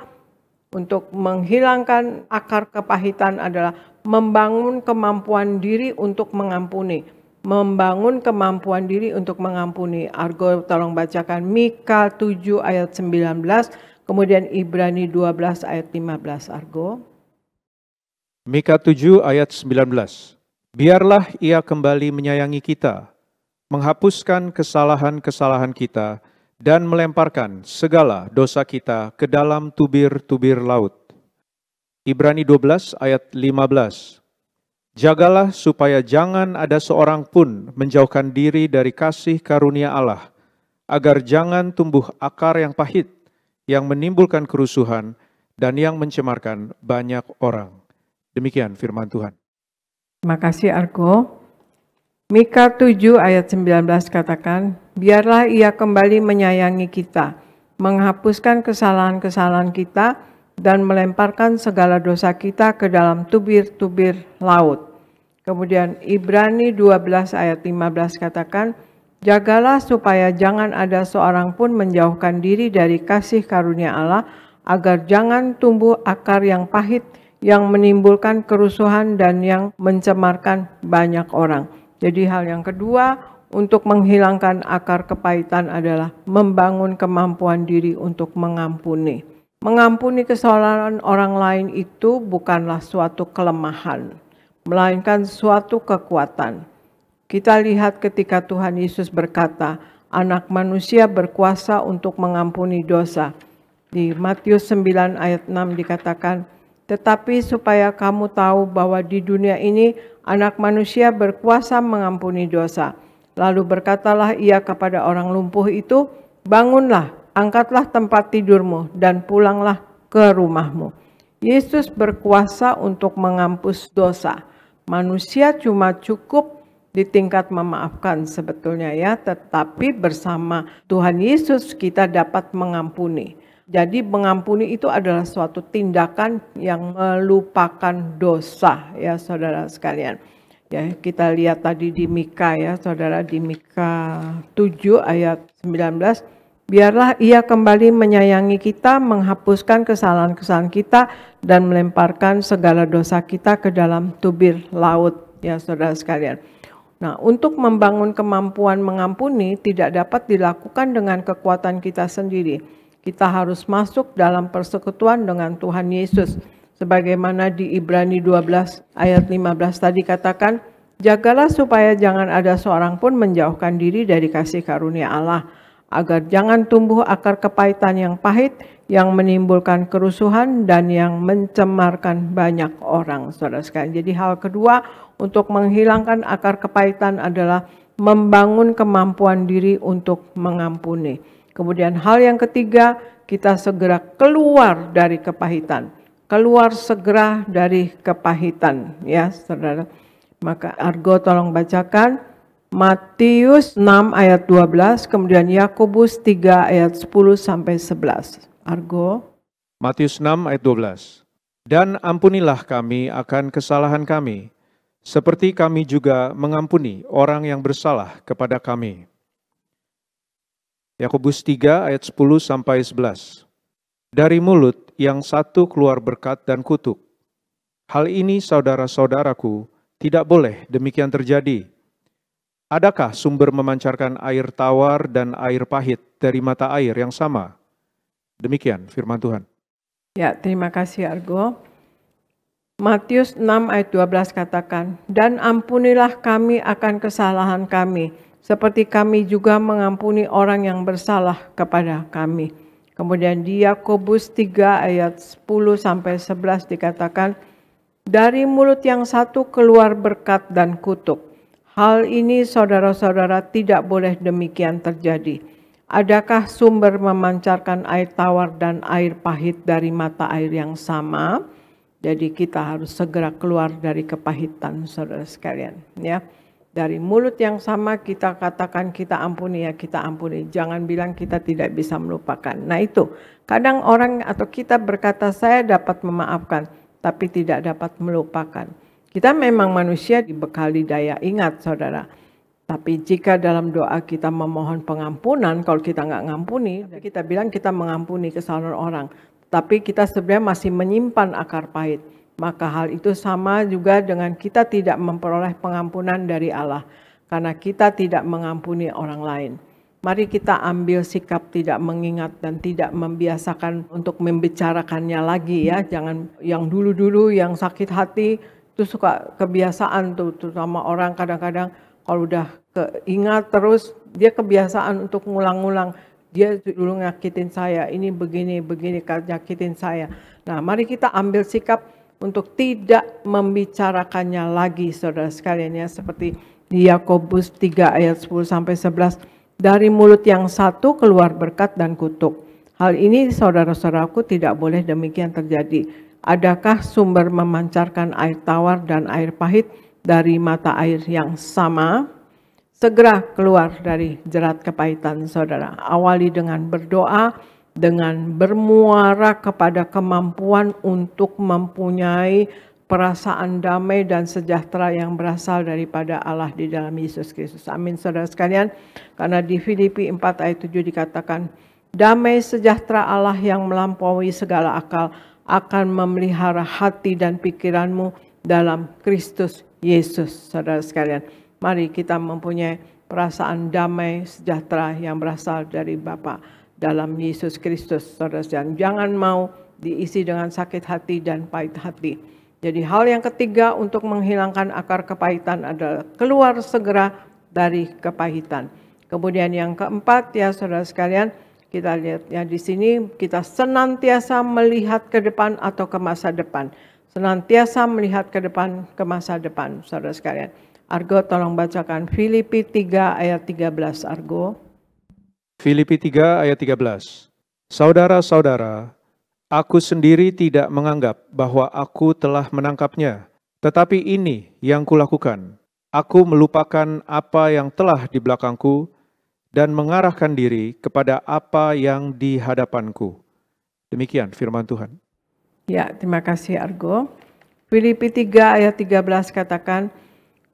untuk menghilangkan akar kepahitan adalah membangun kemampuan diri untuk mengampuni. Membangun kemampuan diri untuk mengampuni. Argo tolong bacakan Mika 7 ayat 19, kemudian Ibrani 12 ayat 15. Argo.
Mika 7 ayat 19. Biarlah ia kembali menyayangi kita, menghapuskan kesalahan-kesalahan kita, dan melemparkan segala dosa kita ke dalam tubir-tubir laut. Ibrani 12 ayat 15. Jagalah supaya jangan ada seorang pun menjauhkan diri dari kasih karunia Allah, agar jangan tumbuh akar yang pahit, yang menimbulkan kerusuhan, dan yang mencemarkan banyak orang. Demikian firman Tuhan.
Terima kasih Argo. Mika 7 ayat 19 katakan, biarlah ia kembali menyayangi kita, menghapuskan kesalahan-kesalahan kita, dan melemparkan segala dosa kita ke dalam tubir-tubir laut. Kemudian Ibrani 12 ayat 15 katakan, jagalah supaya jangan ada seorang pun menjauhkan diri dari kasih karunia Allah, agar jangan tumbuh akar yang pahit, yang menimbulkan kerusuhan dan yang mencemarkan banyak orang. Jadi hal yang kedua untuk menghilangkan akar kepahitan adalah membangun kemampuan diri untuk mengampuni. Mengampuni kesalahan orang lain itu bukanlah suatu kelemahan, melainkan suatu kekuatan. Kita lihat ketika Tuhan Yesus berkata, Anak manusia berkuasa untuk mengampuni dosa. Di Matius 9 ayat 6 dikatakan, tetapi supaya kamu tahu bahwa di dunia ini Anak manusia berkuasa mengampuni dosa. Lalu berkatalah ia kepada orang lumpuh itu, bangunlah, angkatlah tempat tidurmu dan pulanglah ke rumahmu. Yesus berkuasa untuk menghapus dosa. Manusia cuma cukup di tingkat memaafkan sebetulnya ya, tetapi bersama Tuhan Yesus kita dapat mengampuni. Jadi mengampuni itu adalah suatu tindakan yang melupakan dosa ya saudara sekalian. Ya, kita lihat tadi di Mika ya saudara, di Mika 7 ayat 19. Biarlah ia kembali menyayangi kita, menghapuskan kesalahan-kesalahan kita, dan melemparkan segala dosa kita ke dalam tubir laut, ya saudara sekalian. Nah, untuk membangun kemampuan mengampuni tidak dapat dilakukan dengan kekuatan kita sendiri. Kita harus masuk dalam persekutuan dengan Tuhan Yesus. Sebagaimana di Ibrani 12 ayat 15 tadi katakan, jagalah supaya jangan ada seorang pun menjauhkan diri dari kasih karunia Allah, agar jangan tumbuh akar kepahitan yang pahit, yang menimbulkan kerusuhan dan yang mencemarkan banyak orang. Saudara sekalian, jadi hal kedua untuk menghilangkan akar kepahitan adalah membangun kemampuan diri untuk mengampuni. Kemudian hal yang ketiga, kita segera keluar dari kepahitan. Keluar segera dari kepahitan, ya saudara. Maka Argo tolong bacakan Matius 6 ayat 12, kemudian Yakobus 3 ayat 10 sampai 11. Argo.
Matius 6 ayat 12. Dan ampunilah kami akan kesalahan kami, seperti kami juga mengampuni orang yang bersalah kepada kami. Yakobus 3 ayat 10 sampai 11. Dari mulut yang satu keluar berkat dan kutuk. Hal ini saudara-saudaraku, tidak boleh demikian terjadi. Adakah sumber memancarkan air tawar dan air pahit dari mata air yang sama? Demikian firman Tuhan.
Ya, terima kasih Argo. Matius 6 ayat 12 katakan, dan ampunilah kami akan kesalahan kami, seperti kami juga mengampuni orang yang bersalah kepada kami. Kemudian di Yakobus 3 ayat 10 sampai 11 dikatakan, dari mulut yang satu keluar berkat dan kutuk. Hal ini saudara-saudara tidak boleh demikian terjadi. Adakah sumber memancarkan air tawar dan air pahit dari mata air yang sama? Jadi kita harus segera keluar dari kepahitan saudara sekalian. Ya. Dari mulut yang sama kita katakan kita ampuni ya kita ampuni. Jangan bilang kita tidak bisa melupakan. Nah itu, kadang orang atau kita berkata saya dapat memaafkan, tapi tidak dapat melupakan. Kita memang manusia dibekali daya ingat saudara. Tapi jika dalam doa kita memohon pengampunan, kalau kita nggak ngampuni, kita bilang kita mengampuni kesalahan orang. Tapi kita sebenarnya masih menyimpan akar pahit. Maka hal itu sama juga dengan kita tidak memperoleh pengampunan dari Allah. Karena kita tidak mengampuni orang lain. Mari kita ambil sikap tidak mengingat dan tidak membiasakan untuk membicarakannya lagi ya. Jangan yang dulu-dulu yang sakit hati itu suka kebiasaan tuh sama orang kadang-kadang kalau udah keingat terus dia kebiasaan untuk ngulang-ngulang. Dia dulu nyakitin saya, ini begini nyakitin saya. Nah mari kita ambil sikap untuk tidak membicarakannya lagi saudara sekalian ya. Seperti di Yakobus 3 ayat 10 sampai 11. Dari mulut yang satu keluar berkat dan kutuk. Hal ini saudara-saudaraku tidak boleh demikian terjadi. Adakah sumber memancarkan air tawar dan air pahit dari mata air yang sama? Segera keluar dari jerat kepahitan saudara. Awali dengan berdoa dengan bermuara kepada kemampuan untuk mempunyai perasaan damai dan sejahtera yang berasal daripada Allah di dalam Yesus Kristus. Amin saudara sekalian. Karena di Filipi 4 ayat 7 dikatakan, damai sejahtera Allah yang melampaui segala akal akan memelihara hati dan pikiranmu dalam Kristus Yesus. Saudara sekalian, mari kita mempunyai perasaan damai sejahtera yang berasal dari Bapa dalam Yesus Kristus. Saudara sekalian, jangan mau diisi dengan sakit hati dan pahit hati. Jadi hal yang ketiga untuk menghilangkan akar kepahitan adalah keluar segera dari kepahitan. Kemudian yang keempat ya saudara sekalian, kita lihat ya di sini kita senantiasa melihat ke depan atau ke masa depan. Senantiasa melihat ke depan, ke masa depan saudara sekalian. Argo tolong bacakan Filipi 3 ayat 13 Argo.
Filipi 3 ayat 13. Saudara-saudara, aku sendiri tidak menganggap bahwa aku telah menangkapnya, tetapi ini yang kulakukan. Aku melupakan apa yang telah di belakangku dan mengarahkan diri kepada apa yang di hadapanku. Demikian firman Tuhan.
Ya, terima kasih Argo. Filipi 3 ayat 13 katakan,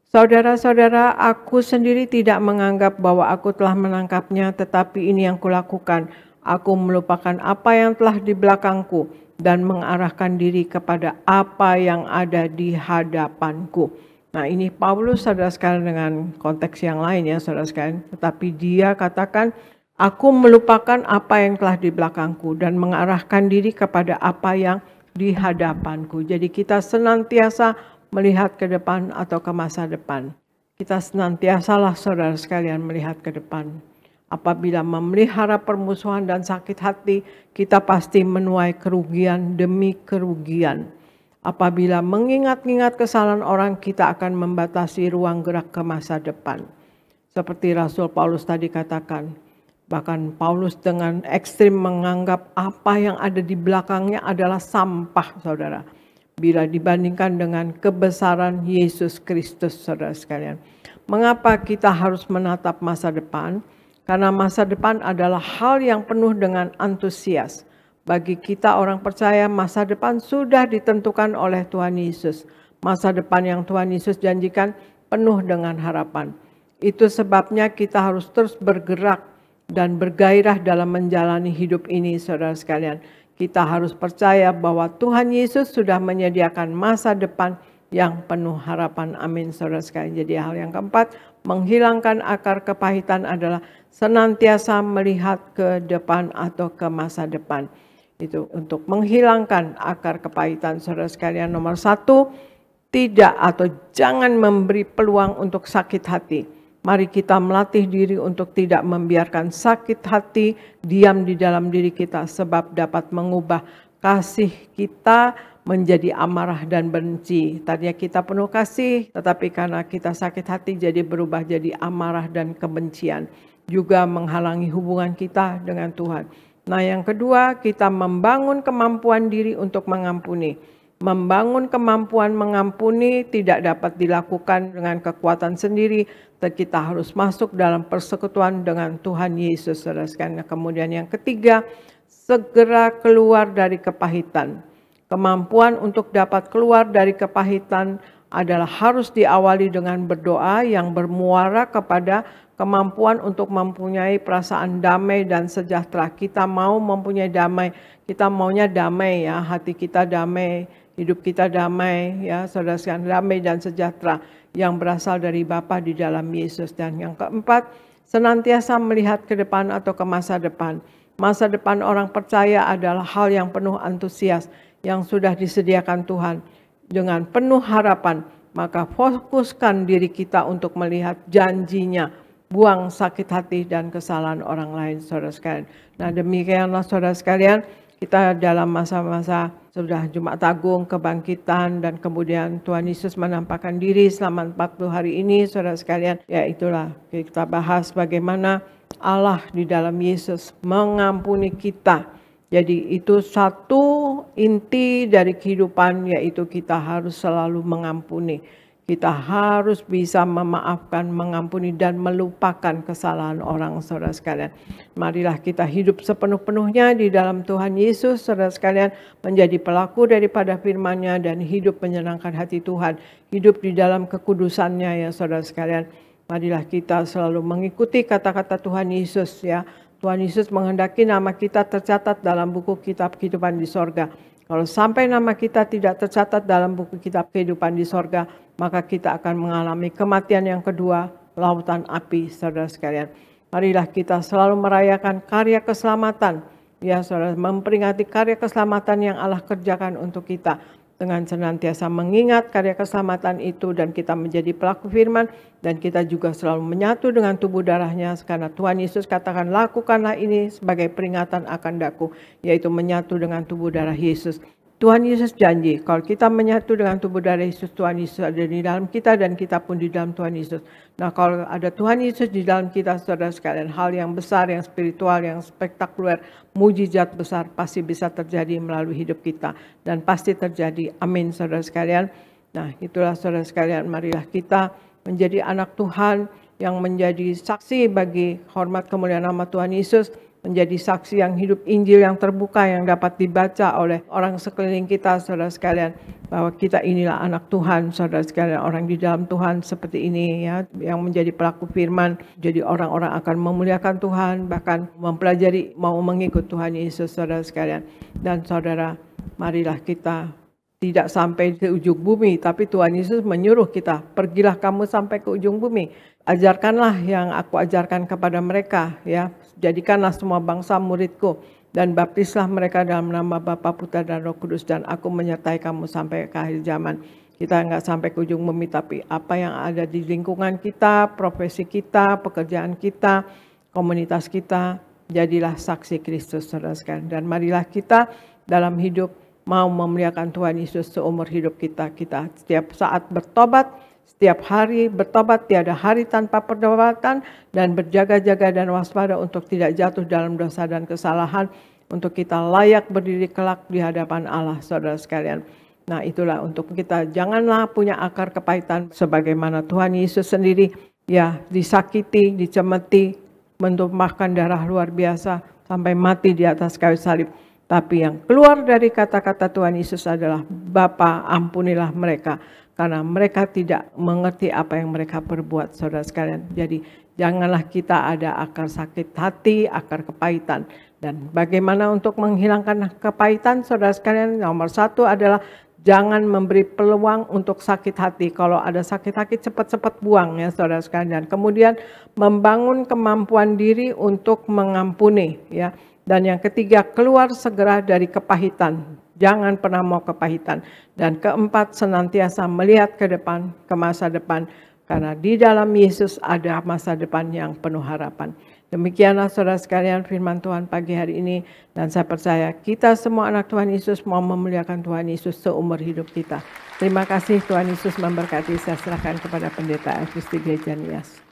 saudara-saudara, aku sendiri tidak menganggap bahwa aku telah menangkapnya, tetapi ini yang kulakukan. Aku melupakan apa yang telah di belakangku dan mengarahkan diri kepada apa yang ada di hadapanku. Nah ini Paulus saudara sekalian dengan konteks yang lain ya saudara sekalian. Tetapi dia katakan, aku melupakan apa yang telah di belakangku dan mengarahkan diri kepada apa yang di hadapanku. Jadi kita senantiasa melihat ke depan atau ke masa depan. Kita senantiasalah saudara sekalian melihat ke depan. Apabila memelihara permusuhan dan sakit hati, kita pasti menuai kerugian demi kerugian. Apabila mengingat-ingat kesalahan orang, kita akan membatasi ruang gerak ke masa depan. Seperti Rasul Paulus tadi katakan, bahkan Paulus dengan ekstrim menganggap apa yang ada di belakangnya adalah sampah, saudara. Bila dibandingkan dengan kebesaran Yesus Kristus, saudara sekalian. Mengapa kita harus menatap masa depan? Karena masa depan adalah hal yang penuh dengan antusias. Bagi kita orang percaya, masa depan sudah ditentukan oleh Tuhan Yesus. Masa depan yang Tuhan Yesus janjikan penuh dengan harapan. Itu sebabnya kita harus terus bergerak dan bergairah dalam menjalani hidup ini, saudara sekalian. Kita harus percaya bahwa Tuhan Yesus sudah menyediakan masa depan yang penuh harapan. Amin, saudara sekalian. Jadi hal yang keempat, menghilangkan akar kepahitan adalah senantiasa melihat ke depan atau ke masa depan. Itu untuk menghilangkan akar kepahitan, saudara sekalian. Nomor 1, tidak atau jangan memberi peluang untuk sakit hati. Mari kita melatih diri untuk tidak membiarkan sakit hati diam di dalam diri kita, sebab dapat mengubah kasih kita menjadi amarah dan benci. Tadinya kita penuh kasih, tetapi karena kita sakit hati jadi berubah jadi amarah dan kebencian. Juga menghalangi hubungan kita dengan Tuhan. Nah yang kedua, kita membangun kemampuan diri untuk mengampuni. Membangun kemampuan mengampuni tidak dapat dilakukan dengan kekuatan sendiri. Kita harus masuk dalam persekutuan dengan Tuhan Yesus. Kemudian yang ketiga, segera keluar dari kepahitan. Kemampuan untuk dapat keluar dari kepahitan adalah harus diawali dengan berdoa yang bermuara kepada kemampuan untuk mempunyai perasaan damai dan sejahtera. Kita mau mempunyai damai, kita maunya damai ya, hati kita damai, hidup kita damai ya, saudara sekalian, damai dan sejahtera yang berasal dari Bapa di dalam Yesus. Dan yang keempat, senantiasa melihat ke depan atau ke masa depan. Masa depan orang percaya adalah hal yang penuh antusias yang sudah disediakan Tuhan dengan penuh harapan. Maka fokuskan diri kita untuk melihat janjinya. Buang sakit hati dan kesalahan orang lain, saudara sekalian. Nah demikianlah saudara sekalian, kita dalam masa-masa sudah Jumat Agung, kebangkitan, dan kemudian Tuhan Yesus menampakkan diri selama 40 hari ini, saudara sekalian. Ya itulah kita bahas bagaimana Allah di dalam Yesus mengampuni kita. Jadi itu satu inti dari kehidupan, yaitu kita harus selalu mengampuni. Kita harus bisa memaafkan, mengampuni, dan melupakan kesalahan orang, saudara sekalian. Marilah kita hidup sepenuh-penuhnya di dalam Tuhan Yesus, saudara sekalian, menjadi pelaku daripada firman-Nya dan hidup menyenangkan hati Tuhan. Hidup di dalam kekudusan-Nya, ya saudara sekalian. Marilah kita selalu mengikuti kata-kata Tuhan Yesus, ya. Tuhan Yesus menghendaki nama kita tercatat dalam buku kitab kehidupan di sorga. Kalau sampai nama kita tidak tercatat dalam buku kitab kehidupan di sorga, maka kita akan mengalami kematian yang kedua, lautan api, saudara sekalian. Marilah kita selalu merayakan karya keselamatan, ya saudara, memperingati karya keselamatan yang Allah kerjakan untuk kita. Dengan senantiasa mengingat karya keselamatan itu dan kita menjadi pelaku firman dan kita juga selalu menyatu dengan tubuh darahnya karena Tuhan Yesus katakan lakukanlah ini sebagai peringatan akan daku, yaitu menyatu dengan tubuh darah Yesus. Tuhan Yesus janji kalau kita menyatu dengan tubuh darah Yesus, Tuhan Yesus ada di dalam kita dan kita pun di dalam Tuhan Yesus. Nah, kalau ada Tuhan Yesus di dalam kita, saudara sekalian, hal yang besar, yang spiritual, yang spektakuler, mujizat besar pasti bisa terjadi melalui hidup kita dan pasti terjadi. Amin, saudara sekalian. Nah, itulah saudara sekalian, marilah kita menjadi anak Tuhan yang menjadi saksi bagi hormat kemuliaan nama Tuhan Yesus, menjadi saksi yang hidup Injil yang terbuka yang dapat dibaca oleh orang sekeliling kita, saudara sekalian, bahwa kita inilah anak Tuhan, saudara sekalian, orang di dalam Tuhan seperti ini, ya, yang menjadi pelaku firman. Jadi orang-orang akan memuliakan Tuhan, bahkan mempelajari mau mengikut Tuhan Yesus, saudara sekalian. Dan saudara, marilah kita tidak sampai ke ujung bumi, tapi Tuhan Yesus menyuruh kita, pergilah kamu sampai ke ujung bumi. Ajarkanlah yang aku ajarkan kepada mereka, ya. Jadikanlah semua bangsa muridku dan baptislah mereka dalam nama Bapa, Putra dan Roh Kudus dan aku menyertai kamu sampai ke akhir zaman. Kita enggak sampai ke ujung bumi, tapi apa yang ada di lingkungan kita, profesi kita, pekerjaan kita, komunitas kita, jadilah saksi Kristus, saudara sekalian. Dan marilah kita dalam hidup mau memuliakan Tuhan Yesus seumur hidup kita. Kita setiap saat bertobat, setiap hari bertobat, tiada hari tanpa pertobatan, dan berjaga-jaga dan waspada untuk tidak jatuh dalam dosa dan kesalahan, untuk kita layak berdiri kelak di hadapan Allah, saudara sekalian. Nah, itulah untuk kita, janganlah punya akar kepahitan sebagaimana Tuhan Yesus sendiri, ya, disakiti, dicemeti, menumpahkan darah luar biasa sampai mati di atas kayu salib. Tapi yang keluar dari kata-kata Tuhan Yesus adalah, Bapa, ampunilah mereka, karena mereka tidak mengerti apa yang mereka perbuat, saudara sekalian. Jadi janganlah kita ada akar sakit hati, akar kepahitan. Dan bagaimana untuk menghilangkan kepahitan, saudara sekalian? Nomor satu adalah jangan memberi peluang untuk sakit hati. Kalau ada sakit hati cepat-cepat buang, ya saudara sekalian. Dan kemudian membangun kemampuan diri untuk mengampuni, ya. Dan yang ketiga, keluar segera dari kepahitan. Jangan pernah mau kepahitan. Dan keempat, senantiasa melihat ke depan, ke masa depan. Karena di dalam Yesus ada masa depan yang penuh harapan. Demikianlah saudara sekalian firman Tuhan pagi hari ini. Dan saya percaya kita semua anak Tuhan Yesus mau memuliakan Tuhan Yesus seumur hidup kita. Terima kasih, Tuhan Yesus memberkati. Saya serahkan kepada Pendeta Evisti Gereja Nias.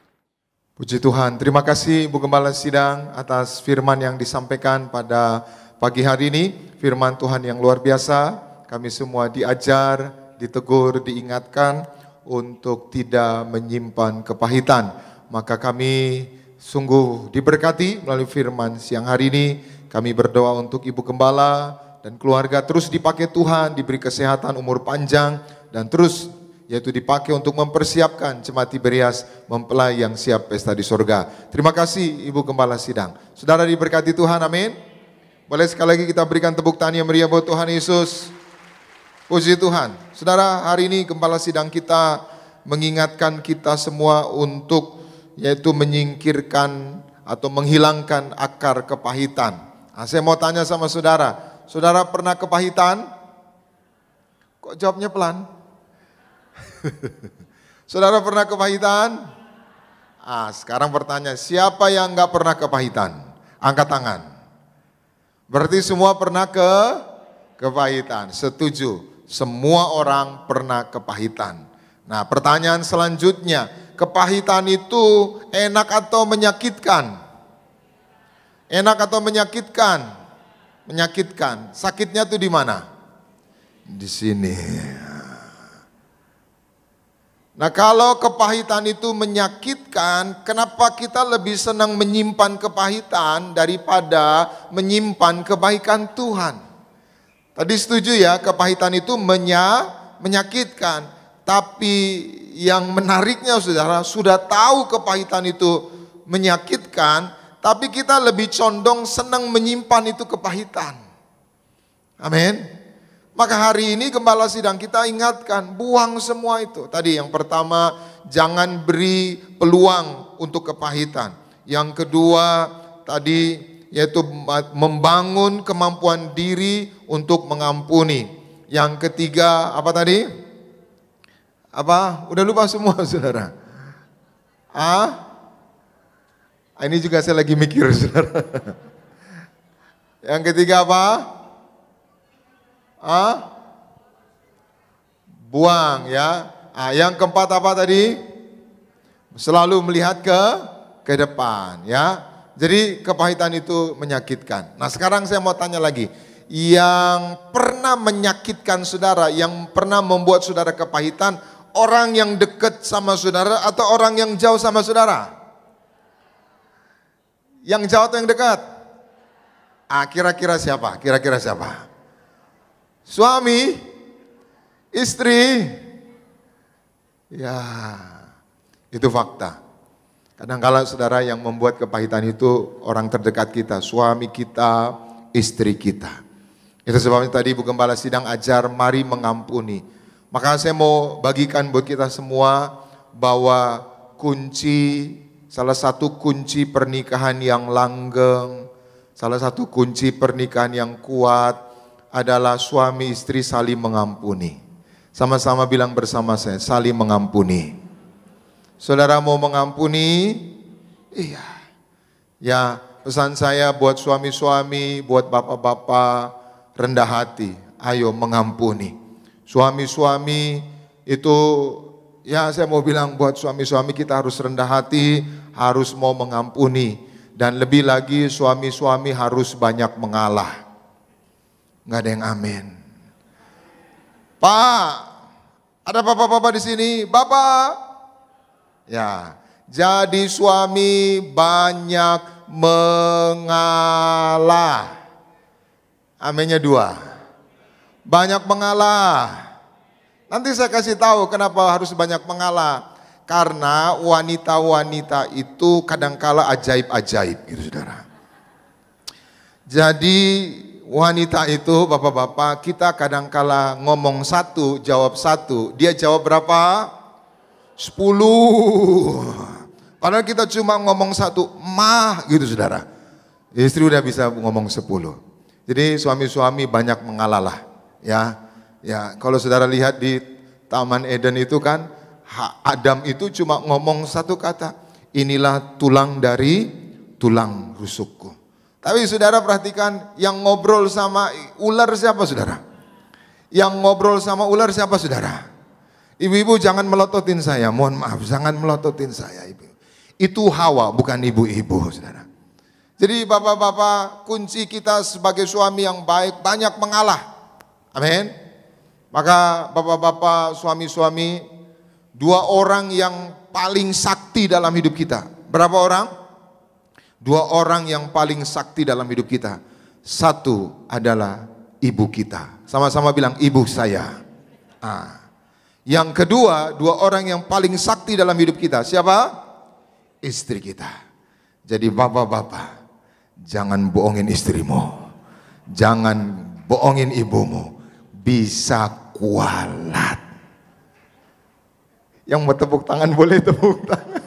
Puji Tuhan, terima kasih Ibu Gembala Sidang atas firman yang disampaikan pada pagi hari ini. Firman Tuhan yang luar biasa, kami semua diajar, ditegur, diingatkan untuk tidak menyimpan kepahitan. Maka kami sungguh diberkati melalui firman siang hari ini. Kami berdoa untuk Ibu Gembala dan keluarga terus dipakai Tuhan, diberi kesehatan, umur panjang, dan terus yaitu dipakai untuk mempersiapkan jemaat Tiberias mempelai yang siap pesta di sorga. Terima kasih Ibu Gembala Sidang. Saudara diberkati Tuhan, amin. Boleh sekali lagi kita berikan tepuk tangan yang meriah buat Tuhan Yesus. Puji Tuhan. Saudara, hari ini Gembala Sidang kita mengingatkan kita semua untuk yaitu menyingkirkan atau menghilangkan akar kepahitan. Nah, saya mau tanya sama saudara, saudara pernah kepahitan? Kok jawabnya pelan? Saudara pernah kepahitan? Sekarang pertanyaan, siapa yang enggak pernah kepahitan? Angkat tangan. Berarti semua pernah kepahitan. Setuju, semua orang pernah kepahitan. Nah, pertanyaan selanjutnya, kepahitan itu enak atau menyakitkan? Enak atau menyakitkan? Menyakitkan. Sakitnya tuh di mana? Di sini. Nah, kalau kepahitan itu menyakitkan, kenapa kita lebih senang menyimpan kepahitan daripada menyimpan kebaikan Tuhan? Tadi setuju ya, kepahitan itu menyakitkan. Tapi yang menariknya saudara, sudah tahu kepahitan itu menyakitkan, tapi kita lebih condong senang menyimpan itu kepahitan. Amin. Maka hari ini gembala sidang kita ingatkan, buang semua itu. Tadi yang pertama, jangan beri peluang untuk kepahitan. Yang kedua, tadi yaitu membangun kemampuan diri untuk mengampuni. Yang ketiga, apa tadi? Apa? Udah lupa semua saudara? Ini juga saya lagi mikir saudara. Yang ketiga apa? Buang ya. Yang keempat apa tadi? Selalu melihat ke depan ya. Jadi kepahitan itu menyakitkan. Nah, sekarang saya mau tanya lagi. Yang pernah menyakitkan saudara, yang pernah membuat saudara kepahitan, orang yang dekat sama saudara atau orang yang jauh sama saudara? Yang jauh atau yang dekat? Kira-kira siapa? Kira-kira siapa? Suami, istri, ya itu fakta. Kadang-kala saudara yang membuat kepahitan itu orang terdekat kita, suami kita, istri kita. Itu sebabnya tadi Bu Gembala Sidang ajar mari mengampuni. Maka saya mau bagikan buat kita semua bahwa salah satu kunci pernikahan yang langgeng, salah satu kunci pernikahan yang kuat adalah suami istri saling mengampuni. Sama-sama bilang bersama saya, saling mengampuni. Saudara mau mengampuni? Iya. Ya, pesan saya buat suami-suami, buat bapak-bapak, rendah hati. Ayo mengampuni. Suami-suami itu, ya saya mau bilang buat suami-suami kita harus rendah hati, harus mau mengampuni. Dan lebih lagi suami-suami harus banyak mengalah. Nggak ada yang amin. Pak, ada bapak-bapak di sini. Bapak, ya, jadi suami banyak mengalah. Aminnya 2. Banyak mengalah. Nanti saya kasih tahu kenapa harus banyak mengalah. Karena wanita-wanita itu kadangkala ajaib-ajaib, gitu saudara. Jadi wanita itu, bapak-bapak, kita kadangkala ngomong 1, jawab 1. Dia jawab berapa? 10. Padahal kita cuma ngomong 1, mah gitu saudara. Istri udah bisa ngomong 10. Jadi suami-suami banyak mengalah ya. Ya, kalau saudara lihat di Taman Eden itu kan, Adam itu cuma ngomong 1 kata, inilah tulang dari tulang rusukku. Tapi saudara perhatikan, yang ngobrol sama ular siapa saudara? Yang ngobrol sama ular siapa saudara? Ibu-ibu jangan melototin saya, mohon maaf, jangan melototin saya ibu. Itu Hawa, bukan ibu-ibu saudara. Jadi bapak-bapak, kunci kita sebagai suami yang baik, banyak mengalah. Amin. Maka bapak-bapak, suami-suami, 2 orang yang paling sakti dalam hidup kita. Berapa orang? 2 orang yang paling sakti dalam hidup kita. 1 adalah ibu kita. Sama-sama bilang ibu saya. Yang kedua, 2 orang yang paling sakti dalam hidup kita. Siapa? Istri kita. Jadi bapak-bapak, jangan bohongin istrimu. Jangan bohongin ibumu. Bisa kualat. Yang mau tepuk tangan boleh tepuk tangan.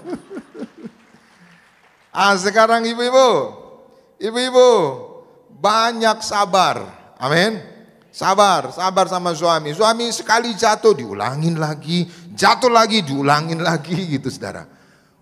Sekarang ibu-ibu banyak sabar, amin. Sabar sama suami. Suami sekali jatuh diulangin lagi, jatuh lagi diulangin lagi gitu saudara.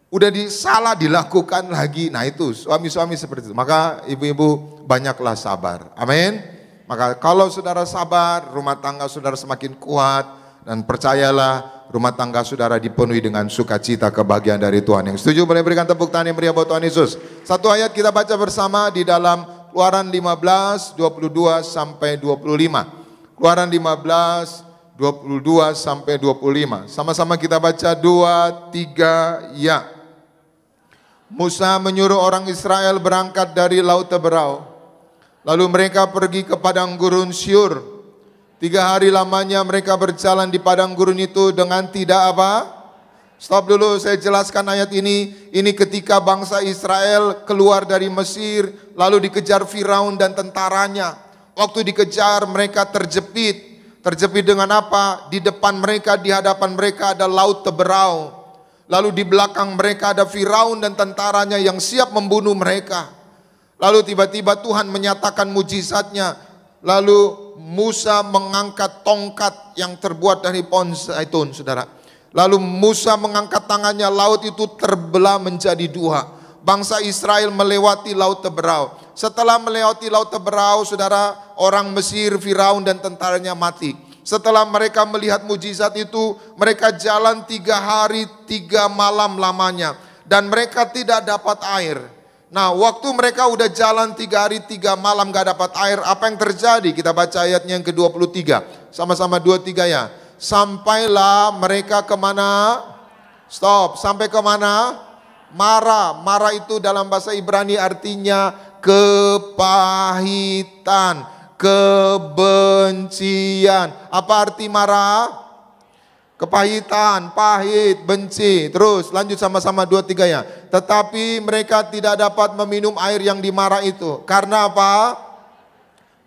Udah salah dilakukan lagi. Nah itu suami-suami seperti itu. Maka ibu-ibu banyaklah sabar, amin. Maka kalau saudara sabar, rumah tangga saudara semakin kuat. Dan percayalah, rumah tangga saudara dipenuhi dengan sukacita, kebahagiaan dari Tuhan. Yang setuju boleh berikan tepuk tangan yang meriah buat Tuhan Yesus. 1 ayat kita baca bersama di dalam Keluaran 15, 22 sampai 25. Keluaran 15, 22 sampai 25. Sama-sama kita baca 2, 3, ya. Musa menyuruh orang Israel berangkat dari Laut Teberau. Lalu mereka pergi ke padang gurun Syur. 3 hari lamanya mereka berjalan di padang gurun itu dengan tidak apa? Stop dulu, saya jelaskan ayat ini. Ini ketika bangsa Israel keluar dari Mesir, lalu dikejar Firaun dan tentaranya. Waktu dikejar mereka terjepit. Terjepit dengan apa? Di depan mereka, di hadapan mereka ada Laut Teberau. Lalu di belakang mereka ada Firaun dan tentaranya yang siap membunuh mereka. Lalu tiba-tiba Tuhan menyatakan mujizatnya. Lalu Musa mengangkat tongkat yang terbuat dari pohon zaitun, saudara. Lalu Musa mengangkat tangannya, laut itu terbelah menjadi 2. Bangsa Israel melewati Laut Teberau. Setelah melewati Laut Teberau, saudara, orang Mesir, Firaun dan tentaranya mati. Setelah mereka melihat mujizat itu, mereka jalan 3 hari 3 malam lamanya. Dan mereka tidak dapat air. Nah, waktu mereka udah jalan 3 hari 3 malam gak dapat air, apa yang terjadi? Kita baca ayatnya yang ke-23. Sama-sama 23 ya. Sampailah mereka kemana? Stop, sampai kemana? Mara. Mara itu dalam bahasa Ibrani artinya kepahitan, kebencian. Apa arti Mara? Kepahitan, pahit, benci. Terus lanjut sama-sama 2-3 ya. Tetapi mereka tidak dapat meminum air yang di Mara itu. Karena apa?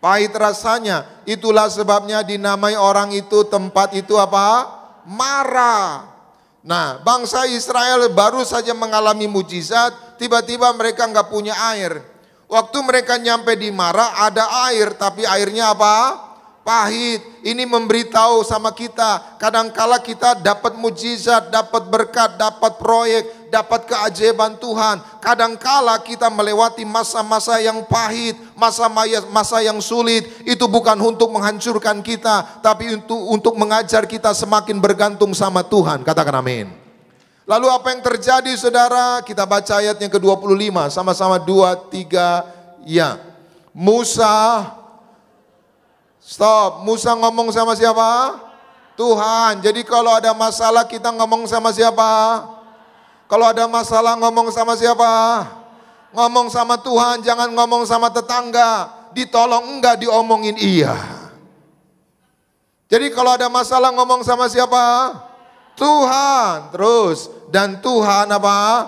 Pahit rasanya. Itulah sebabnya dinamai orang itu, tempat itu apa? Mara. Nah, bangsa Israel baru saja mengalami mujizat, tiba-tiba mereka nggak punya air. Waktu mereka nyampe di Mara ada air, tapi airnya apa? Pahit. Ini memberitahu sama kita, kadangkala kita dapat mujizat, dapat berkat, dapat proyek, dapat keajaiban Tuhan. Kadangkala kita melewati masa-masa yang pahit, masa yang sulit. Itu bukan untuk menghancurkan kita, tapi untuk mengajar kita semakin bergantung sama Tuhan. Katakan amin. Lalu apa yang terjadi, saudara? Kita baca ayat yang ke-25. Sama-sama 2, 3, ya. Musa, stop. Musa ngomong sama siapa? Tuhan. Jadi kalau ada masalah kita ngomong sama siapa? Kalau ada masalah ngomong sama siapa? Ngomong sama Tuhan, jangan ngomong sama tetangga. Ditolong enggak, diomongin iya. Jadi kalau ada masalah ngomong sama siapa? Tuhan. Terus, dan Tuhan apa?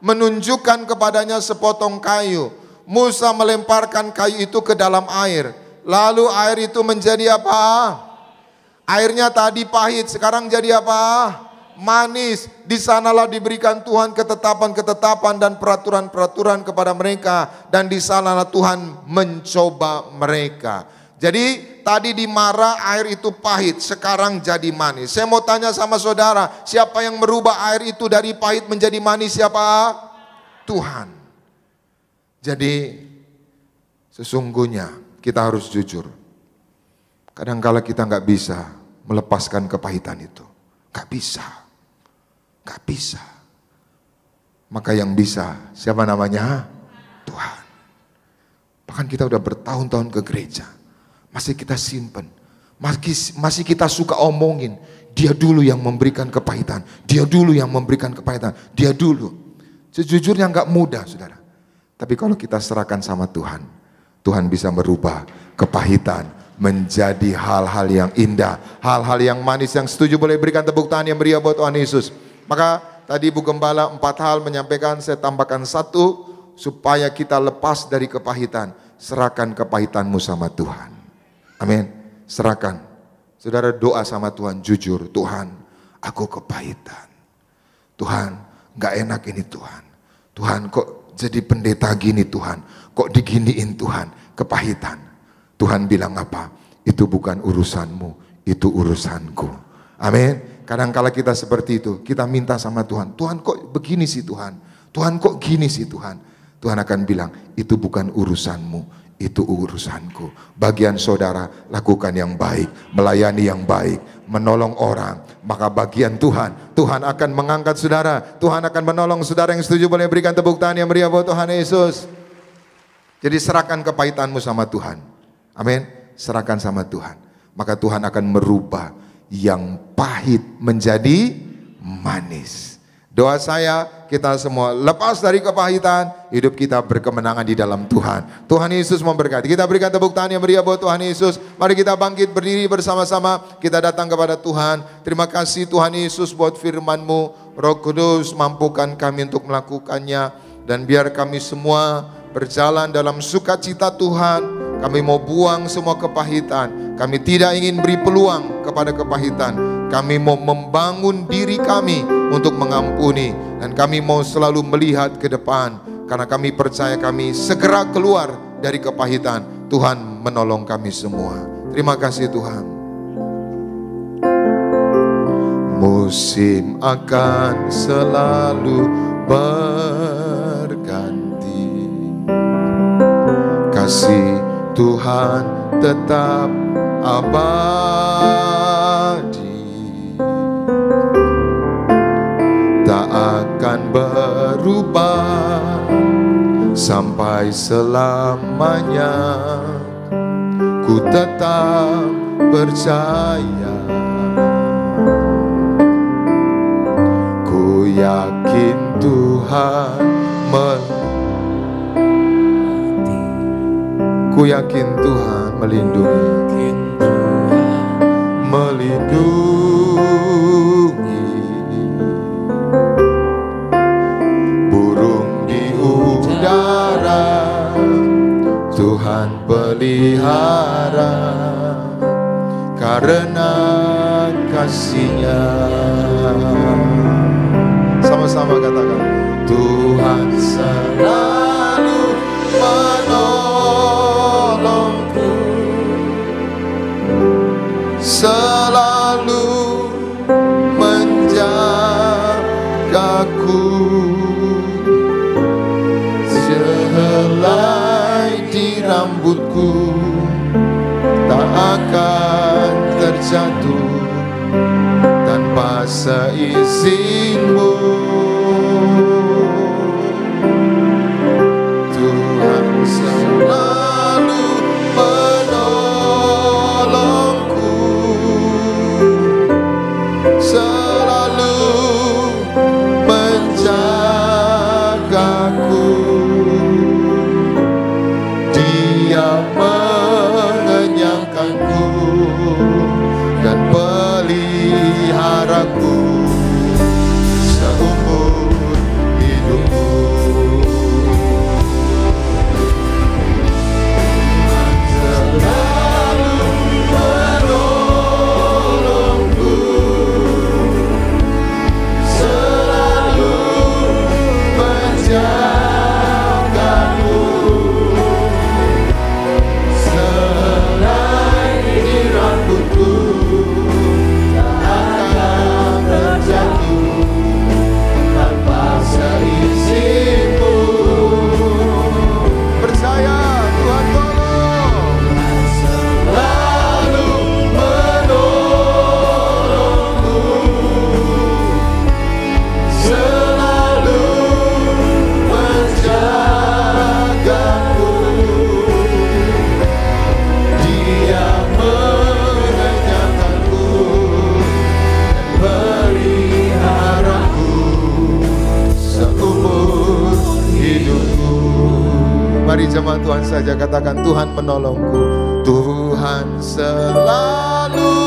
Menunjukkan kepadanya sepotong kayu. Musa melemparkan kayu itu ke dalam air. Lalu air itu menjadi apa? Airnya tadi pahit, sekarang jadi apa? Manis. Di sanalah diberikan Tuhan ketetapan-ketetapan dan peraturan-peraturan kepada mereka. Dan di sanalah Tuhan mencoba mereka. Jadi tadi di Mara air itu pahit, sekarang jadi manis. Saya mau tanya sama saudara, siapa yang merubah air itu dari pahit menjadi manis? Siapa? Tuhan. Jadi sesungguhnya kita harus jujur. Kadangkala kita nggak bisa melepaskan kepahitan itu. Nggak bisa. Nggak bisa. Maka yang bisa, siapa namanya? Tuhan. Bahkan kita udah bertahun-tahun ke gereja. Masih kita simpen. Masih kita suka omongin. Dia dulu yang memberikan kepahitan. Dia dulu yang memberikan kepahitan. Dia dulu. Sejujurnya nggak mudah, saudara. Tapi kalau kita serahkan sama Tuhan, Tuhan bisa merubah kepahitan menjadi hal-hal yang indah, hal-hal yang manis. Yang setuju boleh berikan tepuk tangan yang meriah buat Tuhan Yesus. Maka tadi Bu Gembala 4 hal menyampaikan, saya tambahkan 1 supaya kita lepas dari kepahitan. Serahkan kepahitanmu sama Tuhan. Amin. Serahkan. Saudara doa sama Tuhan jujur, Tuhan, aku kepahitan. Tuhan, gak enak ini Tuhan. Tuhan kok jadi pendeta gini Tuhan. Kok diginiin Tuhan, kepahitan. Tuhan bilang apa? Itu bukan urusanmu, itu urusanku. Amin. Kadangkala kita seperti itu, kita minta sama Tuhan. Tuhan kok begini sih Tuhan? Tuhan kok gini sih Tuhan? Tuhan akan bilang, itu bukan urusanmu, itu urusanku. Bagian saudara, lakukan yang baik, melayani yang baik, menolong orang. Maka bagian Tuhan, Tuhan akan mengangkat saudara. Tuhan akan menolong saudara. Yang setuju boleh berikan tepuk tangan yang meriah buat Tuhan Yesus. Jadi serahkan kepahitanmu sama Tuhan. Amin. Serahkan sama Tuhan. Maka Tuhan akan merubah yang pahit menjadi manis. Doa saya, kita semua lepas dari kepahitan, hidup kita berkemenangan di dalam Tuhan. Tuhan Yesus memberkati. Kita berikan tepuk tangan yang meriah buat Tuhan Yesus. Mari kita bangkit berdiri bersama-sama. Kita datang kepada Tuhan. Terima kasih Tuhan Yesus buat firman-Mu. Roh Kudus, mampukan kami untuk melakukannya. Dan biar kami semua berjalan dalam sukacita Tuhan. Kami mau buang semua kepahitan. Kami tidak ingin beri peluang kepada kepahitan. Kami mau membangun diri kami untuk mengampuni. Dan kami mau selalu melihat ke depan. Karena kami percaya kami segera keluar dari kepahitan. Tuhan menolong kami semua. Terima kasih Tuhan. Musim akan selalu berganti. Kasih Tuhan tetap abadi. Tak akan berubah sampai selamanya. Ku tetap percaya. Ku yakin Tuhan Ku yakin Tuhan melindungi. Burung di udara Tuhan pelihara karena kasih-Nya. Sama-sama katakan, Tuhan selalu menolongku, selalu menjagaku. Sehelai di rambutku tak akan terjatuh tanpa seizin-Mu. Tuhan selalu menolongku, selalu menjagaku. Dia mengenyangkanku dan peliharaku seumur hidupku. Selalu menolongku, selalu menjagaku. Selai di rambutku tak akan terjatuh tanpa seizin-Mu. Percaya Tuhan tolong. Selalu menolongku, selalu menjagaku. Dia mengenyangkanku dan peliharaku seumur hidupku. Mari jemaat Tuhan saja katakan, Tuhan menolongku. Tuhan selalu.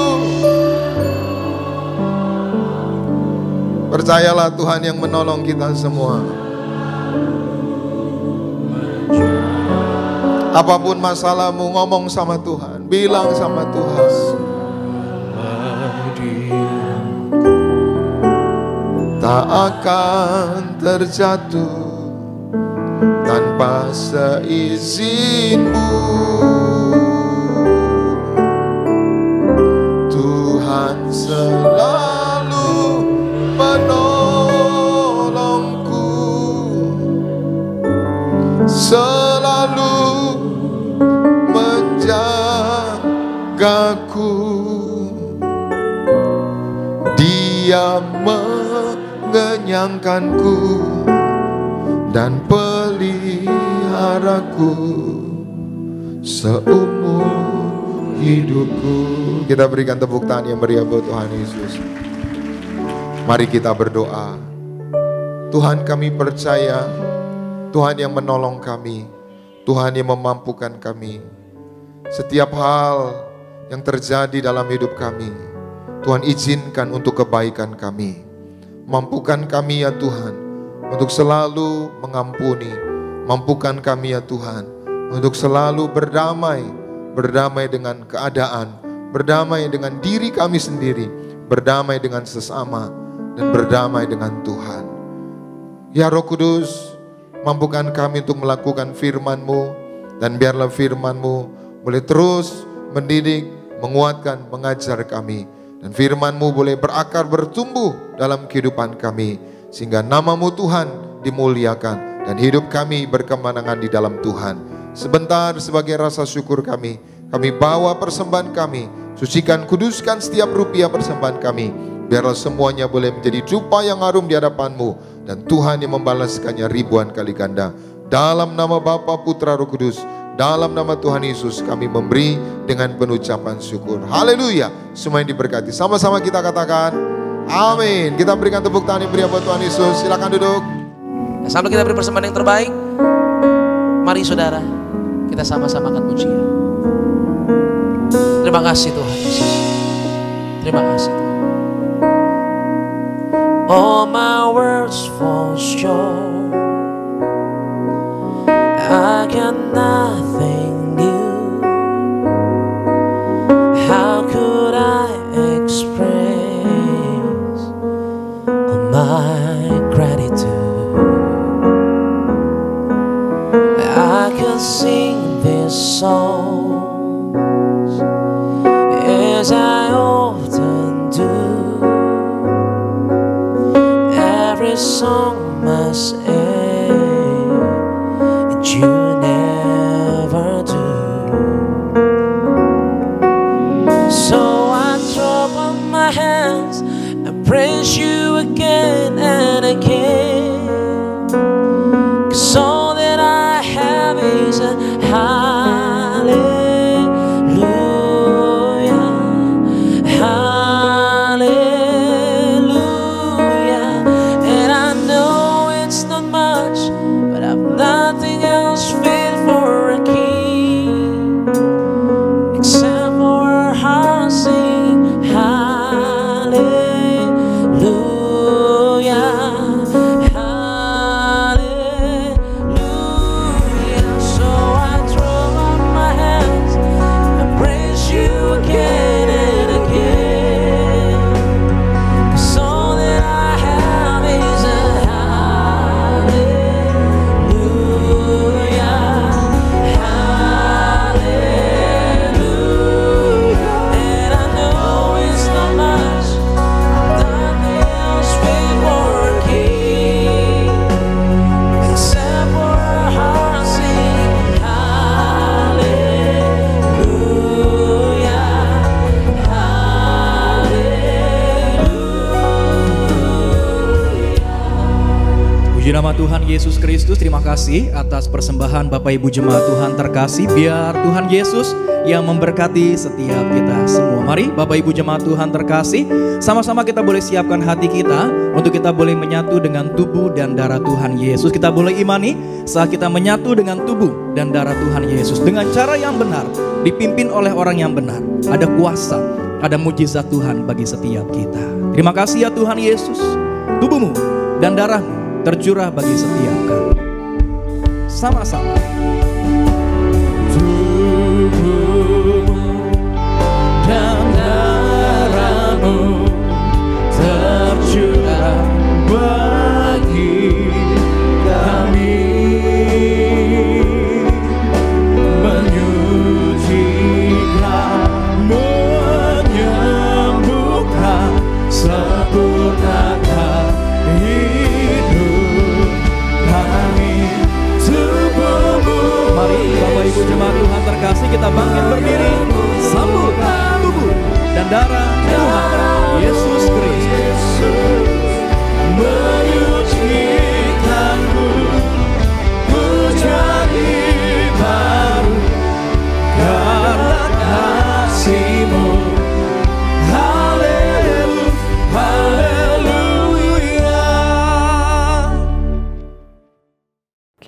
Percayalah Tuhan yang menolong kita semua. Apapun masalahmu, ngomong sama Tuhan, bilang sama Tuhan. Tak akan terjatuh tanpa seizin-Mu. Tuhan selalu menolongku, selalu menjagaku. Dia mengenyangkanku dan peliharaku seumur hidupku. Kita berikan tepuk tangan yang meriah buat Tuhan Yesus. Mari kita berdoa. Tuhan, kami percaya Tuhan yang menolong kami, Tuhan yang memampukan kami. Setiap hal yang terjadi dalam hidup kami, Tuhan izinkan untuk kebaikan kami. Mampukan kami ya Tuhan untuk selalu mengampuni. Mampukan kami ya Tuhan untuk selalu berdamai dengan keadaan, berdamai dengan diri kami sendiri, berdamai dengan sesama, dan berdamai dengan Tuhan. Ya Roh Kudus, mampukan kami untuk melakukan firman-Mu, dan biarlah firman-Mu boleh terus mendidik, menguatkan, mengajar kami. Dan firman-Mu boleh berakar, bertumbuh dalam kehidupan kami. Sehingga nama-Mu Tuhan dimuliakan dan hidup kami berkemenangan di dalam Tuhan. Sebentar sebagai rasa syukur kami bawa persembahan kami. Sucikan, kuduskan setiap rupiah persembahan kami. Biarlah semuanya boleh menjadi dupa yang harum di hadapan-Mu. Dan Tuhan yang membalaskannya ribuan kali ganda. Dalam nama Bapa, Putra, Roh Kudus, dalam nama Tuhan Yesus kami memberi dengan penuh ucapan syukur. Haleluya. Semua yang diberkati. Sama-sama kita katakan amin. Kita berikan tepuk tangan yang meriah buat Tuhan Yesus. Silakan duduk.
Sambil kita beri persembahan yang terbaik, mari saudara, kita sama-sama akan pujian. Terima kasih Tuhan Yesus. Terima kasih Tuhan. All my words fall short. I got nothing new. How could I express all my gratitude? I could sing these songs as I often do. Every song must end, and you never do. So I throw up my hands and praise you again and again. 'Cause all that I have is a hallelujah, hallelujah. And I know it's not much, but I've nothing else fit for a king except for a heart sing hallelujah, hallelujah. So I throw up my hands and praise you again and again. 'Cause all that I have is a hallelujah, hallelujah. And I know it's not much, nothing else fit for a king except for a heart sing hallelujah, hallelujah.
Puji nama Tuhan Yesus Kristus. Terima kasih atas persembahan Bapak Ibu jemaat Tuhan terkasih. Biar Tuhan Yesus yang memberkati setiap kita semua. Mari Bapak Ibu jemaat Tuhan terkasih, sama-sama kita boleh siapkan hati kita untuk kita boleh menyatu dengan tubuh dan darah Tuhan Yesus. Kita boleh imani saat kita menyatu dengan tubuh dan darah Tuhan Yesus dengan cara yang benar, dipimpin oleh orang yang benar. Ada kuasa, ada mujizat Tuhan bagi setiap kita. Terima kasih ya Tuhan Yesus. Tubuhmu dan darahmu tercurah bagi setiap kami. Sama-sama.
Dan darahmu tercurah bagi kami, menyucikan, menyembuhkan, sempurnakan hidup kami. Tubuhmu.
Mari Bapak Ibu jemaat Tuhan terkasih, kita bangkit berdiri, sambut tubuh dan darah Tuhan Yesus Kristus.
Menyucikanku, ku jadi baru karena kasih.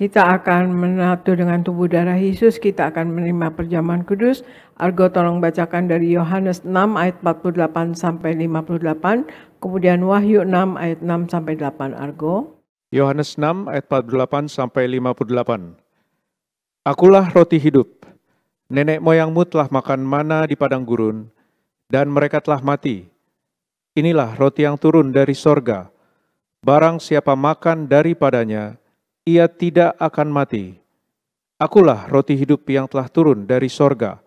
Kita akan menyatu dengan tubuh darah Yesus, kita akan menerima perjamuan kudus. Argo tolong bacakan dari Yohanes 6 ayat 48 sampai 58, kemudian Wahyu 6 ayat 6 sampai 8. Argo.
Yohanes 6 ayat 48 sampai 58. Akulah roti hidup. Nenek moyangmu telah makan mana di padang gurun, dan mereka telah mati. Inilah roti yang turun dari sorga. Barang siapa makan daripadanya, ia tidak akan mati. Akulah roti hidup yang telah turun dari sorga.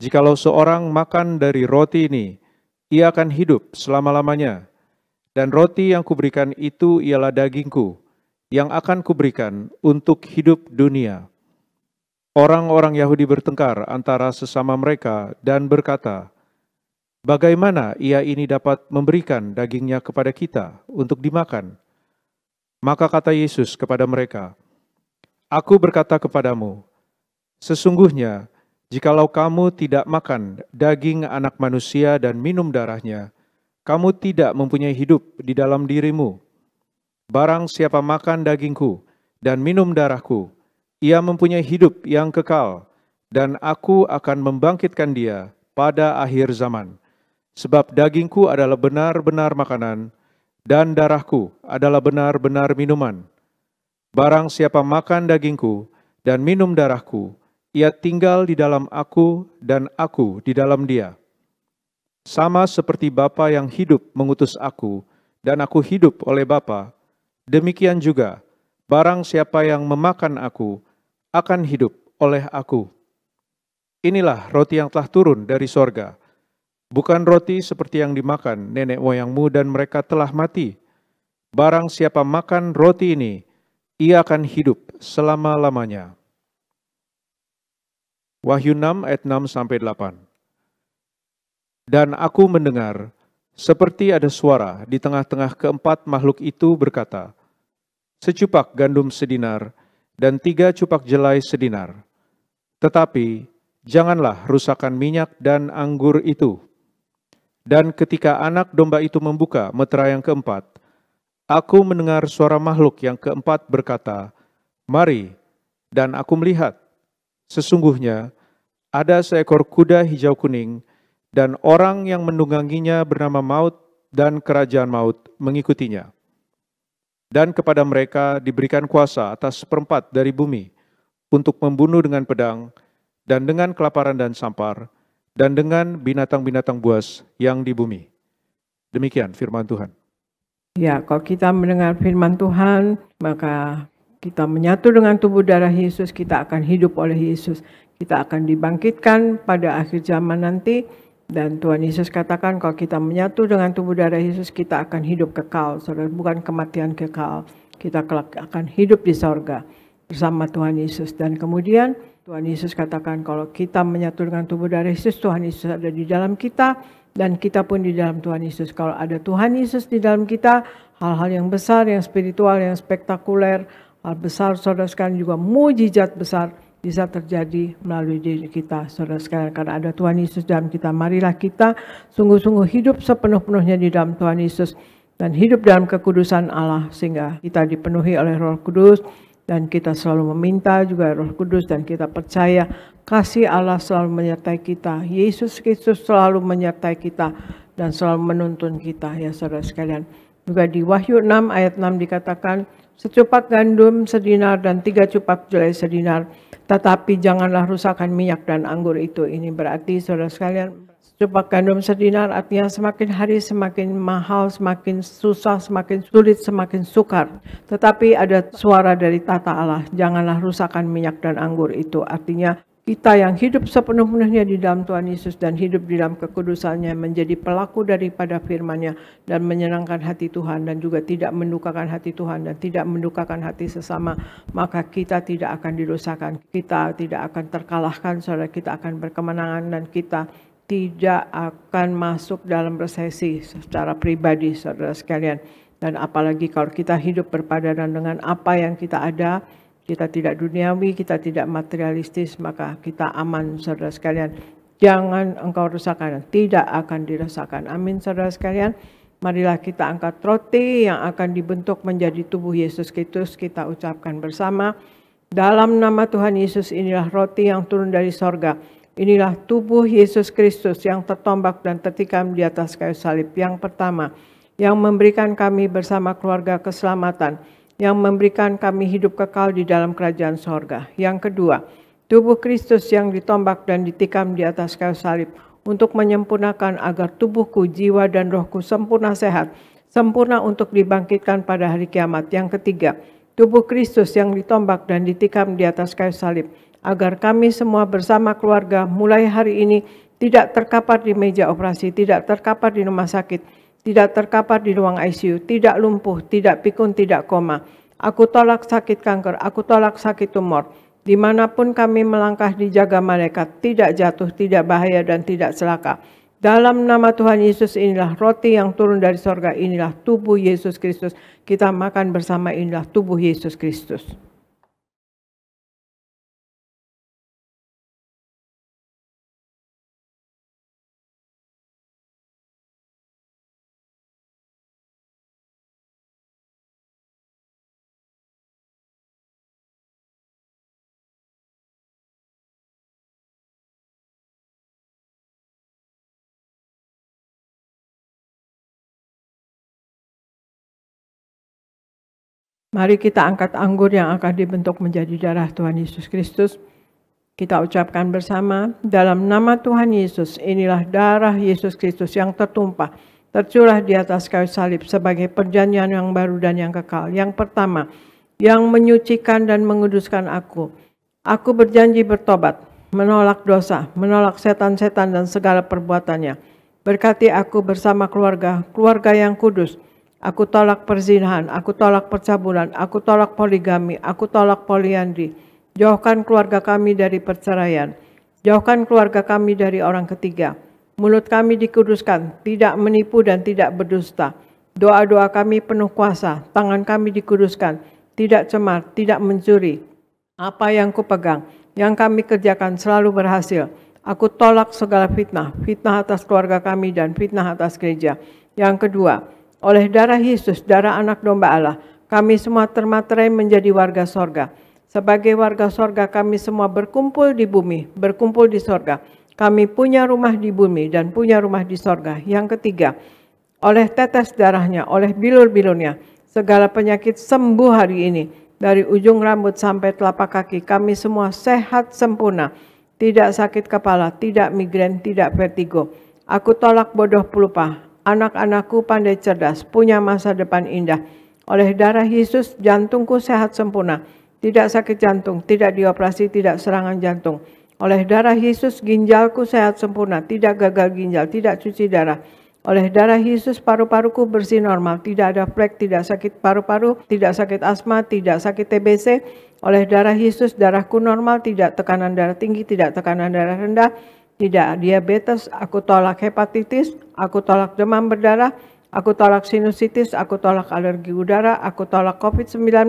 Jikalau seorang makan dari roti ini, ia akan hidup selama-lamanya. Dan roti yang kuberikan itu ialah dagingku, yang akan kuberikan untuk hidup dunia. Orang-orang Yahudi bertengkar antara sesama mereka dan berkata, bagaimana ia ini dapat memberikan dagingnya kepada kita untuk dimakan? Maka kata Yesus kepada mereka, aku berkata kepadamu, sesungguhnya jikalau kamu tidak makan daging anak manusia dan minum darahnya, kamu tidak mempunyai hidup di dalam dirimu. Barang siapa makan dagingku dan minum darahku, ia mempunyai hidup yang kekal, dan aku akan membangkitkan dia pada akhir zaman. Sebab dagingku adalah benar-benar makanan, dan darahku adalah benar-benar minuman. Barang siapa makan dagingku dan minum darahku, ia tinggal di dalam aku dan aku di dalam dia. Sama seperti Bapa yang hidup mengutus aku, dan aku hidup oleh Bapa, demikian juga barang siapa yang memakan aku akan hidup oleh aku. Inilah roti yang telah turun dari sorga. Bukan roti seperti yang dimakan nenek moyangmu dan mereka telah mati. Barang siapa makan roti ini, ia akan hidup selama-lamanya. Wahyu 6 ayat 6 sampai 8. Dan aku mendengar seperti ada suara di tengah-tengah keempat makhluk itu berkata, secupak gandum sedinar dan 3 cupak jelai sedinar. Tetapi janganlah rusakkan minyak dan anggur itu. Dan ketika anak domba itu membuka metera yang keempat, aku mendengar suara makhluk yang keempat berkata, mari, dan aku melihat. Sesungguhnya ada seekor kuda hijau kuning, dan orang yang menungganginya bernama Maut, dan kerajaan Maut mengikutinya. Dan kepada mereka diberikan kuasa atas seperempat dari bumi, untuk membunuh dengan pedang, dan dengan kelaparan dan sampar, dan dengan binatang-binatang buas yang di bumi. Demikian firman Tuhan.
Ya, kalau kita mendengar firman Tuhan, maka kita menyatu dengan tubuh darah Yesus, kita akan hidup oleh Yesus. Kita akan dibangkitkan pada akhir zaman nanti, dan Tuhan Yesus katakan kalau kita menyatu dengan tubuh darah Yesus, kita akan hidup kekal, saudara, bukan kematian kekal. Kita akan hidup di sorga bersama Tuhan Yesus. Dan kemudian Tuhan Yesus katakan kalau kita menyatu dengan tubuh darah Yesus, Tuhan Yesus ada di dalam kita dan kita pun di dalam Tuhan Yesus. Kalau ada Tuhan Yesus di dalam kita, hal-hal yang besar, yang spiritual, yang spektakuler, hal besar saudara sekalian, juga mujizat besar bisa terjadi melalui diri kita saudara sekalian. Karena ada Tuhan Yesus dalam kita, marilah kita sungguh-sungguh hidup sepenuh-penuhnya di dalam Tuhan Yesus dan hidup dalam kekudusan Allah sehingga kita dipenuhi oleh Roh Kudus. Dan kita selalu meminta juga Roh Kudus dan kita percaya kasih Allah selalu menyertai kita. Yesus Kristus selalu menyertai kita dan selalu menuntun kita ya saudara sekalian. Juga di Wahyu 6 ayat 6 dikatakan, secupak gandum sedinar dan 3 cupak jelai sedinar. Tetapi janganlah rusakkan minyak dan anggur itu. Ini berarti saudara sekalian, secupak gandum sedinar artinya semakin hari semakin mahal, semakin susah, semakin sulit, semakin sukar. Tetapi ada suara dari tata Allah, janganlah rusakkan minyak dan anggur itu. Artinya kita yang hidup sepenuh-penuhnya di dalam Tuhan Yesus dan hidup di dalam kekudusannya, menjadi pelaku daripada firman-Nya dan menyenangkan hati Tuhan dan juga tidak mendukakan hati Tuhan dan tidak mendukakan hati sesama, maka kita tidak akan didosakan, kita tidak akan terkalahkan, saudara, kita akan berkemenangan dan kita tidak akan masuk dalam resesi secara pribadi saudara sekalian. Dan apalagi kalau kita hidup berpadanan dengan apa yang kita ada, kita tidak duniawi, kita tidak materialistis, maka kita aman saudara sekalian. Jangan engkau rusakkan, tidak akan dirasakan. Amin saudara sekalian. Marilah kita angkat roti yang akan dibentuk menjadi tubuh Yesus Kristus. Kita ucapkan bersama. Dalam nama Tuhan Yesus, inilah roti yang turun dari sorga. Inilah tubuh Yesus Kristus yang tertombak dan tertikam di atas kayu salib. Yang pertama, yang memberikan kami bersama keluarga keselamatan, yang memberikan kami hidup kekal di dalam kerajaan sorga. Yang kedua, tubuh Kristus yang ditombak dan ditikam di atas kayu salib, untuk menyempurnakan agar tubuhku, jiwa, dan rohku sempurna sehat, sempurna untuk dibangkitkan pada hari kiamat. Yang ketiga, tubuh Kristus yang ditombak dan ditikam di atas kayu salib, agar kami semua bersama keluarga mulai hari ini tidak terkapar di meja operasi, tidak terkapar di rumah sakit, tidak terkapar di ruang ICU, tidak lumpuh, tidak pikun, tidak koma. Aku tolak sakit kanker, aku tolak sakit tumor. Dimanapun kami melangkah dijaga malaikat, tidak jatuh, tidak bahaya, dan tidak celaka. Dalam nama Tuhan Yesus, inilah roti yang turun dari sorga, inilah tubuh Yesus Kristus. Kita makan bersama, inilah tubuh Yesus Kristus. Mari kita angkat anggur yang akan dibentuk menjadi darah Tuhan Yesus Kristus. Kita ucapkan bersama, dalam nama Tuhan Yesus, inilah darah Yesus Kristus yang tertumpah, tercurah di atas kayu salib sebagai perjanjian yang baru dan yang kekal. Yang pertama, yang menyucikan dan menguduskan aku. Aku berjanji bertobat, menolak dosa, menolak setan-setan dan segala perbuatannya. Berkati aku bersama keluarga yang kudus. Aku tolak perzinahan, aku tolak percabulan, aku tolak poligami, aku tolak poliandri. Jauhkan keluarga kami dari perceraian. Jauhkan keluarga kami dari orang ketiga. Mulut kami dikuduskan, tidak menipu dan tidak berdusta. Doa-doa kami penuh kuasa, tangan kami dikuduskan, tidak cemar, tidak mencuri. Apa yang kupegang, yang kami kerjakan selalu berhasil. Aku tolak segala fitnah, fitnah atas keluarga kami dan fitnah atas gereja. Yang kedua, oleh darah Yesus, darah anak domba Allah, kami semua termaterai menjadi warga sorga. Sebagai warga sorga, kami semua berkumpul di bumi, berkumpul di sorga. Kami punya rumah di bumi dan punya rumah di sorga. Yang ketiga, oleh tetes darahnya, oleh bilur-bilurnya, segala penyakit sembuh hari ini. Dari ujung rambut sampai telapak kaki, kami semua sehat sempurna. Tidak sakit kepala, tidak migrain, tidak vertigo. Aku tolak bodoh pelupa. Anak-anakku pandai cerdas, punya masa depan indah. Oleh darah Yesus, jantungku sehat sempurna. Tidak sakit jantung, tidak dioperasi, tidak serangan jantung. Oleh darah Yesus, ginjalku sehat sempurna. Tidak gagal ginjal, tidak cuci darah. Oleh darah Yesus, paru-paruku bersih normal. Tidak ada flek, tidak sakit paru-paru, tidak sakit asma, tidak sakit TBC. Oleh darah Yesus, darahku normal, tidak tekanan darah tinggi, tidak tekanan darah rendah. Tidak diabetes, aku tolak hepatitis, aku tolak demam berdarah, aku tolak sinusitis, aku tolak alergi udara, aku tolak COVID-19,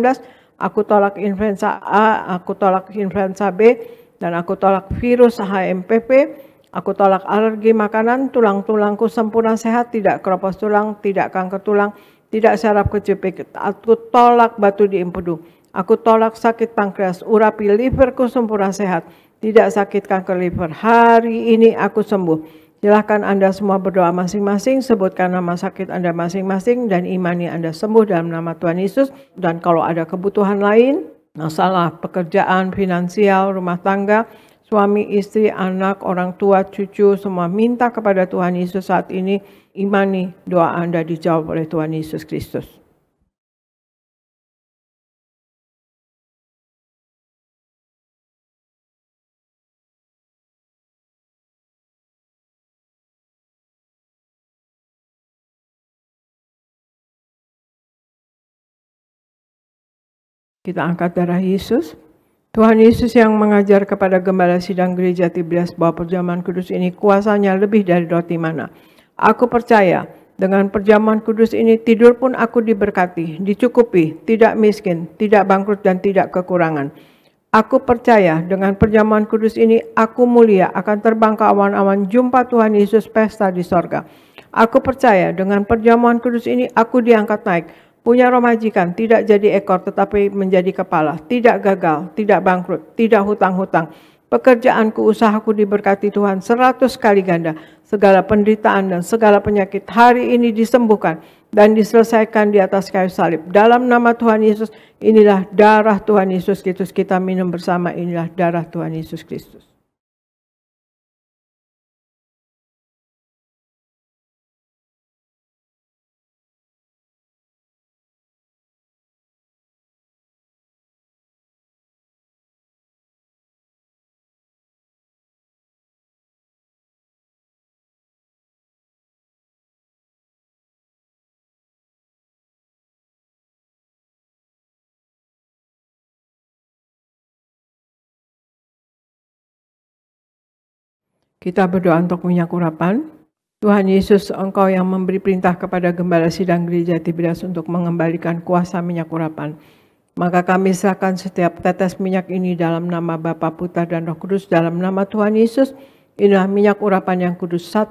aku tolak influenza A, aku tolak influenza B, dan aku tolak virus HMPV, aku tolak alergi makanan, tulang-tulangku sempurna sehat, tidak keropos tulang, tidak kanker tulang, tidak saraf kejepit, aku tolak batu di empedu, aku tolak sakit pankreas, urapi liverku sempurna sehat, tidak sakit kanker liver. Hari ini aku sembuh. Silahkan Anda semua berdoa masing-masing, sebutkan nama sakit Anda masing-masing, dan imani Anda sembuh dalam nama Tuhan Yesus. Dan kalau ada kebutuhan lain, masalah pekerjaan, finansial, rumah tangga, suami, istri, anak, orang tua, cucu, semua minta kepada Tuhan Yesus saat ini. Imani doa Anda dijawab oleh Tuhan Yesus Kristus. Kita angkat darah Yesus. Tuhan Yesus yang mengajar kepada gembala sidang gereja Tiberias bahwa perjamuan kudus ini kuasanya lebih dari roti mana. Aku percaya dengan perjamuan kudus ini tidur pun aku diberkati, dicukupi, tidak miskin, tidak bangkrut dan tidak kekurangan. Aku percaya dengan perjamuan kudus ini aku mulia, akan terbang ke awan-awan jumpa Tuhan Yesus pesta di sorga. Aku percaya dengan perjamuan kudus ini aku diangkat naik. Punya roh majikan, tidak jadi ekor tetapi menjadi kepala. Tidak gagal, tidak bangkrut, tidak hutang-hutang. Pekerjaanku, usahaku diberkati Tuhan 100 kali ganda. Segala penderitaan dan segala penyakit hari ini disembuhkan dan diselesaikan di atas kayu salib. Dalam nama Tuhan Yesus, inilah darah Tuhan Yesus Kristus. Kita minum bersama, inilah darah Tuhan Yesus Kristus. Kita berdoa untuk minyak urapan. Tuhan Yesus, Engkau yang memberi perintah kepada Gembala Sidang Gereja Tiberias untuk mengembalikan kuasa minyak urapan. Maka kami serahkan setiap tetes minyak ini dalam nama Bapa, Putra, dan Roh Kudus, dalam nama Tuhan Yesus. Inilah minyak urapan yang kudus. 1.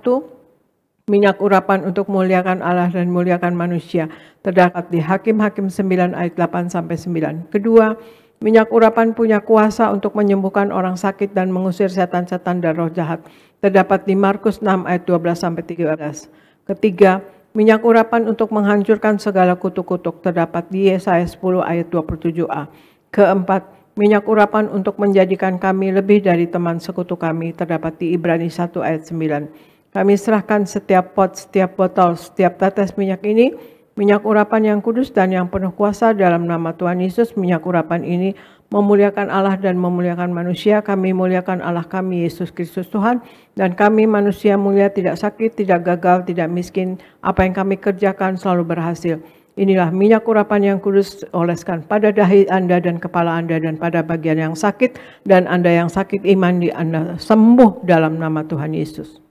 Minyak urapan untuk muliakan Allah dan muliakan manusia. Terdapat di Hakim-Hakim 9 ayat 8-9. Kedua, minyak urapan punya kuasa untuk menyembuhkan orang sakit dan mengusir setan-setan dan roh jahat. Terdapat di Markus 6 ayat 12-13. Ketiga, minyak urapan untuk menghancurkan segala kutuk-kutuk. Terdapat di Yesaya 10 ayat 27a. Keempat, minyak urapan untuk menjadikan kami lebih dari teman sekutu kami. Terdapat di Ibrani 1 ayat 9. Kami serahkan setiap pot, setiap botol, setiap tetes minyak ini, minyak urapan yang kudus dan yang penuh kuasa dalam nama Tuhan Yesus. Minyak urapan ini memuliakan Allah dan memuliakan manusia. Kami muliakan Allah kami, Yesus Kristus Tuhan. Dan kami manusia mulia, tidak sakit, tidak gagal, tidak miskin. Apa yang kami kerjakan selalu berhasil. Inilah minyak urapan yang kudus, oleskan pada dahi Anda dan kepala Anda dan pada bagian yang sakit. Dan Anda yang sakit iman di Anda sembuh dalam nama Tuhan Yesus.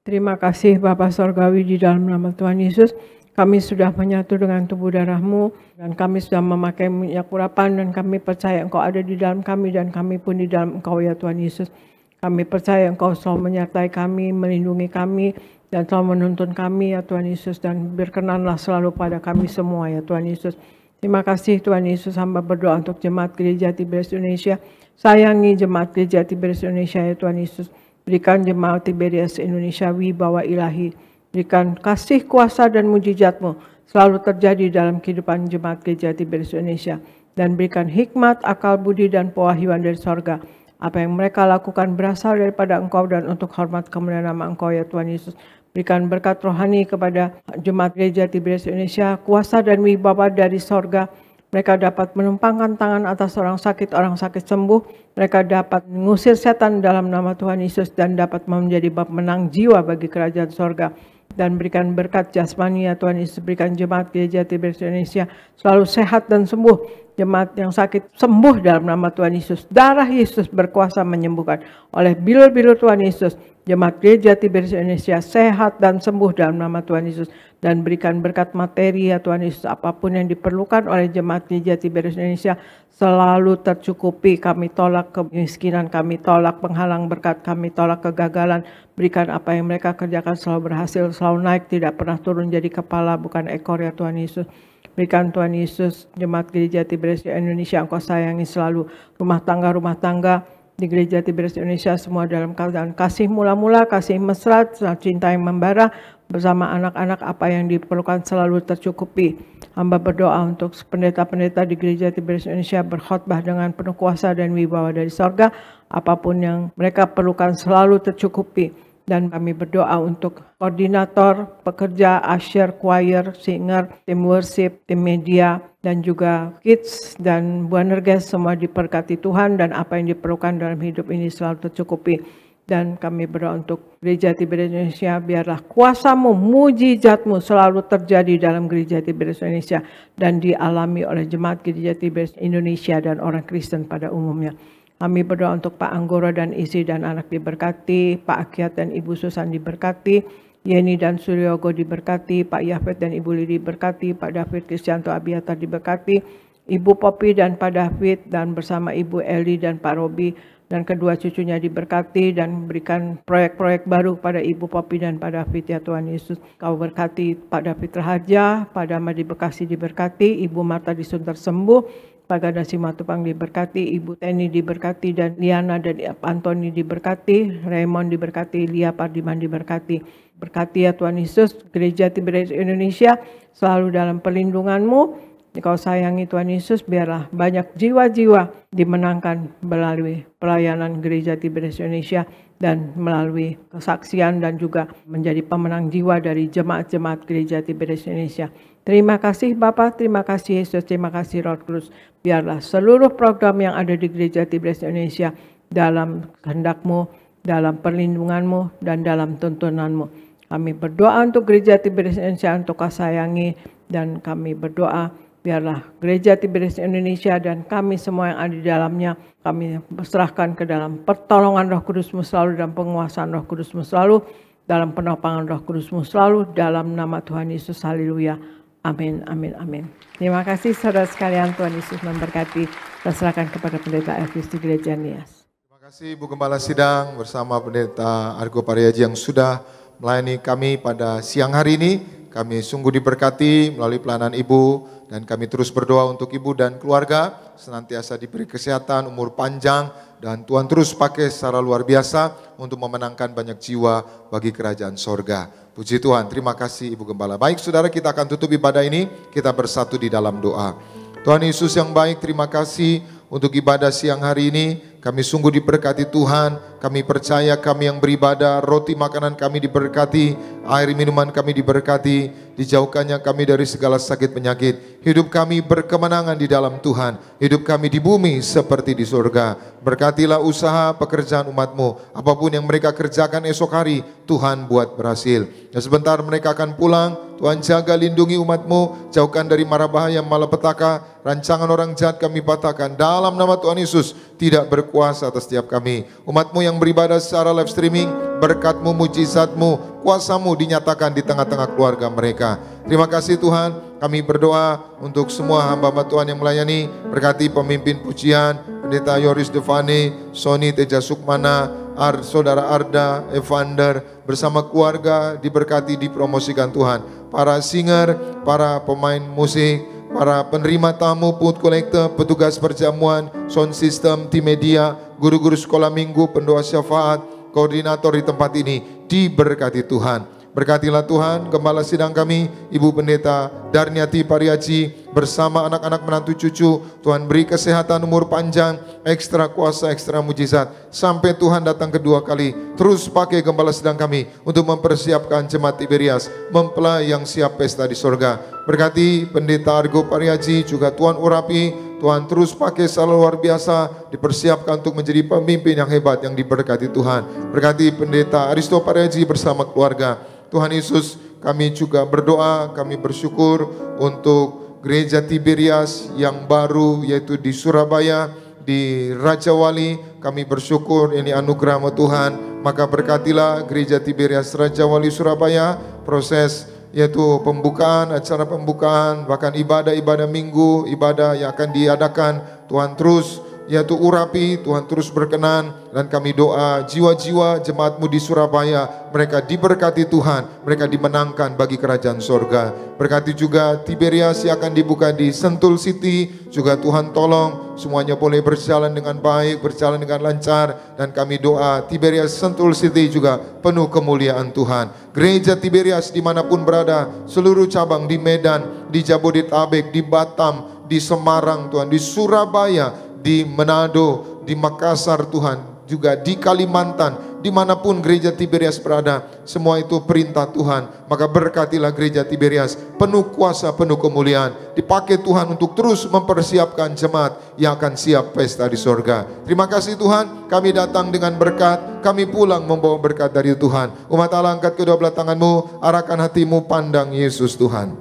Terima kasih Bapa Sorgawi, di dalam nama Tuhan Yesus. Kami sudah menyatu dengan tubuh darah-Mu dan kami sudah memakai minyak urapan dan kami percaya Engkau ada di dalam kami dan kami pun di dalam Engkau ya Tuhan Yesus. Kami percaya Engkau selalu menyertai kami, melindungi kami dan selalu menuntun kami ya Tuhan Yesus, dan berkenanlah selalu pada kami semua ya Tuhan Yesus. Terima kasih Tuhan Yesus. Hamba berdoa untuk jemaat Gereja Tiberias Indonesia. Sayangi jemaat Gereja Tiberias Indonesia ya Tuhan Yesus. Berikan jemaat Tiberias Indonesia wibawa ilahi. Berikan kasih, kuasa, dan mujizat-Mu selalu terjadi dalam kehidupan jemaat Gereja Tiberias Indonesia. Dan berikan hikmat, akal, budi, dan pewahyuan dari sorga. Apa yang mereka lakukan berasal daripada Engkau dan untuk hormat kemuliaan nama Engkau ya Tuhan Yesus. Berikan berkat rohani kepada jemaat Gereja Tiberias Indonesia. Kuasa dan wibawa dari sorga. Mereka dapat menumpangkan tangan atas orang sakit sembuh. Mereka dapat mengusir setan dalam nama Tuhan Yesus dan dapat menjadi pemenang jiwa bagi kerajaan sorga. Dan berikan berkat jasmani ya Tuhan Yesus. Berikan jemaat Gereja Tiberias Indonesia selalu sehat dan sembuh. Jemaat yang sakit sembuh dalam nama Tuhan Yesus. Darah Yesus berkuasa menyembuhkan. Oleh bilur-bilur Tuhan Yesus, jemaat Gereja Tiberias Indonesia sehat dan sembuh dalam nama Tuhan Yesus. Dan berikan berkat materi ya Tuhan Yesus. Apapun yang diperlukan oleh jemaat Gereja Tiberias Indonesia selalu tercukupi. Kami tolak kemiskinan, kami tolak penghalang berkat, kami tolak kegagalan. Berikan apa yang mereka kerjakan selalu berhasil, selalu naik, tidak pernah turun jadi kepala bukan ekor ya Tuhan Yesus. Berikan Tuhan Yesus jemaat Gereja Tiberias Indonesia Engkau sayangi selalu. Rumah tangga di Gereja Tiberias Indonesia semua dalam keadaan kasih mula-mula, kasih mesra, cinta yang membara. Bersama anak-anak apa yang diperlukan selalu tercukupi. Hamba berdoa untuk pendeta-pendeta di Gereja Tiberias Indonesia berkhotbah dengan penuh kuasa dan wibawa dari sorga. Apapun yang mereka perlukan selalu tercukupi. Dan kami berdoa untuk koordinator, pekerja, usher, choir, singer, tim worship, tim media, dan juga kids dan Buanerges semua diberkati Tuhan dan apa yang diperlukan dalam hidup ini selalu tercukupi. Dan kami berdoa untuk Gereja Tiberias Indonesia, biarlah kuasa-Mu, mujizat-Mu selalu terjadi dalam Gereja Tiberias Indonesia dan dialami oleh jemaat Gereja Tiberias Indonesia dan orang Kristen pada umumnya. Kami berdoa untuk Pak Anggoro dan istri dan anak diberkati, Pak Akiat dan Ibu Susan diberkati, Yeni dan Suryogo diberkati, Pak Yafet dan Ibu Lili diberkati, Pak David Kristianto Abiatar diberkati, Ibu Popi dan Pak David, dan bersama Ibu Eli dan Pak Robi dan kedua cucunya diberkati, dan berikan proyek-proyek baru pada Ibu Popi dan Pak David, ya Tuhan Yesus. Kau berkati Pak David Raharja, Pak Dama di Bekasi diberkati, Ibu Marta di Sunter sembuh, Pak Ganda Simatupang diberkati, Ibu Teni diberkati, dan Liana dan Antoni diberkati, Raymond diberkati, Lia Pardiman diberkati. Berkati ya Tuhan Yesus, Gereja Tiberias Indonesia selalu dalam perlindungan-Mu. Kau sayangi Tuhan Yesus, biarlah banyak jiwa-jiwa dimenangkan melalui pelayanan Gereja Tiberias Indonesia dan melalui kesaksian dan juga menjadi pemenang jiwa dari jemaat-jemaat Gereja Tiberias Indonesia. Terima kasih Bapa, terima kasih Yesus, terima kasih Roh Kudus. Biarlah seluruh program yang ada di Gereja Tiberias Indonesia dalam kehendak-Mu, dalam perlindungan-Mu, dan dalam tuntunan-Mu. Kami berdoa untuk Gereja Tiberias Indonesia untuk Kau sayangi, dan kami berdoa biarlah Gereja Tiberias Indonesia dan kami semua yang ada di dalamnya, kami serahkan ke dalam pertolongan Roh Kudus-Mu selalu, dan penguasaan Roh Kudus-Mu selalu, dalam penopangan Roh Kudus-Mu selalu, dalam nama Tuhan Yesus. Haleluya. Amin, amin, amin. Terima kasih saudara sekalian, Tuhan Yesus memberkati. Kita serahkan kepada Pendeta Elvis di Gereja Nias.
Terima kasih Bu Gembala Sidang bersama Pendeta Argo Pariaji yang sudah melayani kami pada siang hari ini. Kami sungguh diberkati melalui pelayanan Ibu, dan kami terus berdoa untuk Ibu dan keluarga senantiasa diberi kesehatan, umur panjang, dan Tuhan terus pakai secara luar biasa untuk memenangkan banyak jiwa bagi kerajaan sorga. Puji Tuhan, terima kasih Ibu Gembala. Baik saudara, kita akan tutup ibadah ini, kita bersatu di dalam doa. Tuhan Yesus yang baik, terima kasih untuk ibadah siang hari ini. Kami sungguh diberkati Tuhan, kami percaya kami yang beribadah, roti makanan kami diberkati, air minuman kami diberkati, dijauhkannya kami dari segala sakit penyakit. Hidup kami berkemenangan di dalam Tuhan, hidup kami di bumi seperti di surga. Berkatilah usaha pekerjaan umat-Mu, apapun yang mereka kerjakan esok hari, Tuhan buat berhasil. Dan sebentar mereka akan pulang, Tuhan jaga lindungi umat-Mu, jauhkan dari mara bahaya malapetaka, rancangan orang jahat kami patahkan. Dalam nama Tuhan Yesus, tidak berkuasa atas setiap kami. Umat-Mu yang beribadah secara live streaming, berkat-Mu, mujizat-Mu, kuasa-Mu dinyatakan di tengah-tengah keluarga mereka. Terima kasih Tuhan, kami berdoa untuk semua hamba-hamba Tuhan yang melayani. Berkati pemimpin pujian, Pendeta Yoris Devani, Sony Teja Sukmana, Saudara Arda, Evander, bersama keluarga diberkati, dipromosikan Tuhan. Para singer, para pemain musik, para penerima tamu, food collector, petugas perjamuan, sound system, tim media, guru-guru sekolah minggu, pendoa syafaat, koordinator di tempat ini, diberkati Tuhan. Berkatilah Tuhan Gembala Sidang kami, Ibu Pendeta Darniati Pariaji, bersama anak-anak menantu cucu. Tuhan beri kesehatan, umur panjang, ekstra kuasa, ekstra mujizat, sampai Tuhan datang kedua kali. Terus pakai Gembala Sidang kami untuk mempersiapkan jemaat Tiberias mempelai yang siap pesta di sorga. Berkati Pendeta Argo Pariaji, juga Tuhan urapi, Tuhan terus pakai selalu luar biasa, dipersiapkan untuk menjadi pemimpin yang hebat yang diberkati Tuhan. Berkati Pendeta Aristo Pariaji bersama keluarga. Tuhan Yesus, kami juga berdoa, kami bersyukur untuk Gereja Tiberias yang baru, yaitu di Surabaya, di Raja Wali. Kami bersyukur ini anugerah Tuhan. Maka berkatilah Gereja Tiberias Raja Wali Surabaya, proses yaitu pembukaan, acara pembukaan, bahkan ibadah-ibadah minggu, ibadah yang akan diadakan. Tuhan terus yaitu urapi, Tuhan terus berkenan, dan kami doa jiwa-jiwa jemaat-Mu di Surabaya, mereka diberkati Tuhan, mereka dimenangkan bagi kerajaan sorga. Berkati juga Tiberias yang akan dibuka di Sentul City, juga Tuhan tolong semuanya boleh berjalan dengan baik, berjalan dengan lancar, dan kami doa Tiberias Sentul City juga penuh kemuliaan Tuhan. Gereja Tiberias dimanapun berada, seluruh cabang di Medan, di Jabodetabek, di Batam, di Semarang Tuhan, di Surabaya, di Manado, di Makassar Tuhan, juga di Kalimantan, dimanapun gereja Tiberias berada, semua itu perintah Tuhan. Maka berkatilah gereja Tiberias, penuh kuasa, penuh kemuliaan, dipakai Tuhan untuk terus mempersiapkan jemaat yang akan siap pesta di sorga. Terima kasih Tuhan, kami datang dengan berkat, kami pulang membawa berkat dari Tuhan. Umat Allah, angkat kedua belah tanganmu, arahkan hatimu, pandang Yesus Tuhan.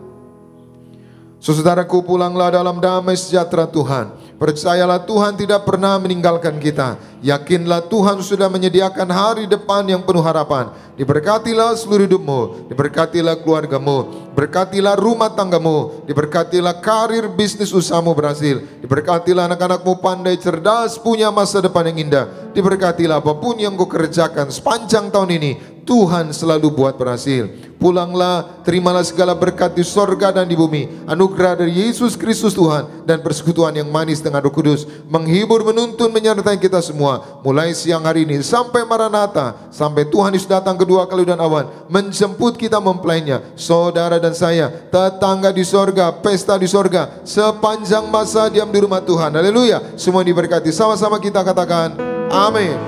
Saudaraku, pulanglah dalam damai sejahtera Tuhan. Percayalah Tuhan tidak pernah meninggalkan kita. Yakinlah Tuhan sudah menyediakan hari depan yang penuh harapan. Diberkatilah seluruh hidupmu, diberkatilah keluargamu, berkatilah rumah tanggamu, diberkatilah karir bisnis usahamu berhasil, diberkatilah anak-anakmu pandai cerdas, punya masa depan yang indah, diberkatilah apapun yang kau kerjakan sepanjang tahun ini, Tuhan selalu buat berhasil. Pulanglah, terimalah segala berkat di sorga dan di bumi. Anugerah dari Yesus Kristus Tuhan dan persekutuan yang manis dengan Roh Kudus menghibur, menuntun, menyertai kita semua mulai siang hari ini sampai Maranatha, sampai Tuhan Yesus datang kedua kali dan awan menjemput kita mempelainya. Saudara dan saya, tetangga di sorga, pesta di sorga, sepanjang masa diam di rumah Tuhan. Haleluya. Semua diberkati. Sama-sama kita katakan amin.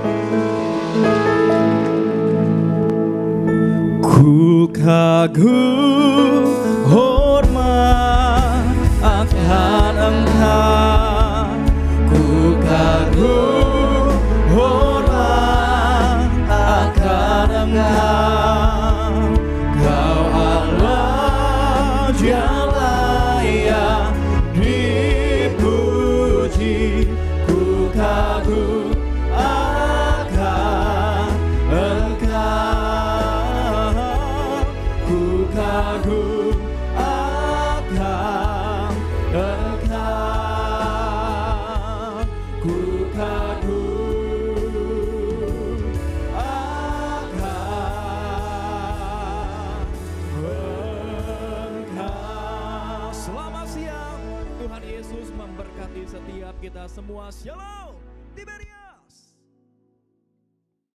Ku kagum hormat akan Engkau, ku kagum hormat akan Engkau. Kau Allah yang layak dipuji, ku kagum akan Engkau, ku kagum akan Engkau, ku kagum akan Engkau. Selamat siang, Tuhan Yesus memberkati setiap kita semua. Shalom.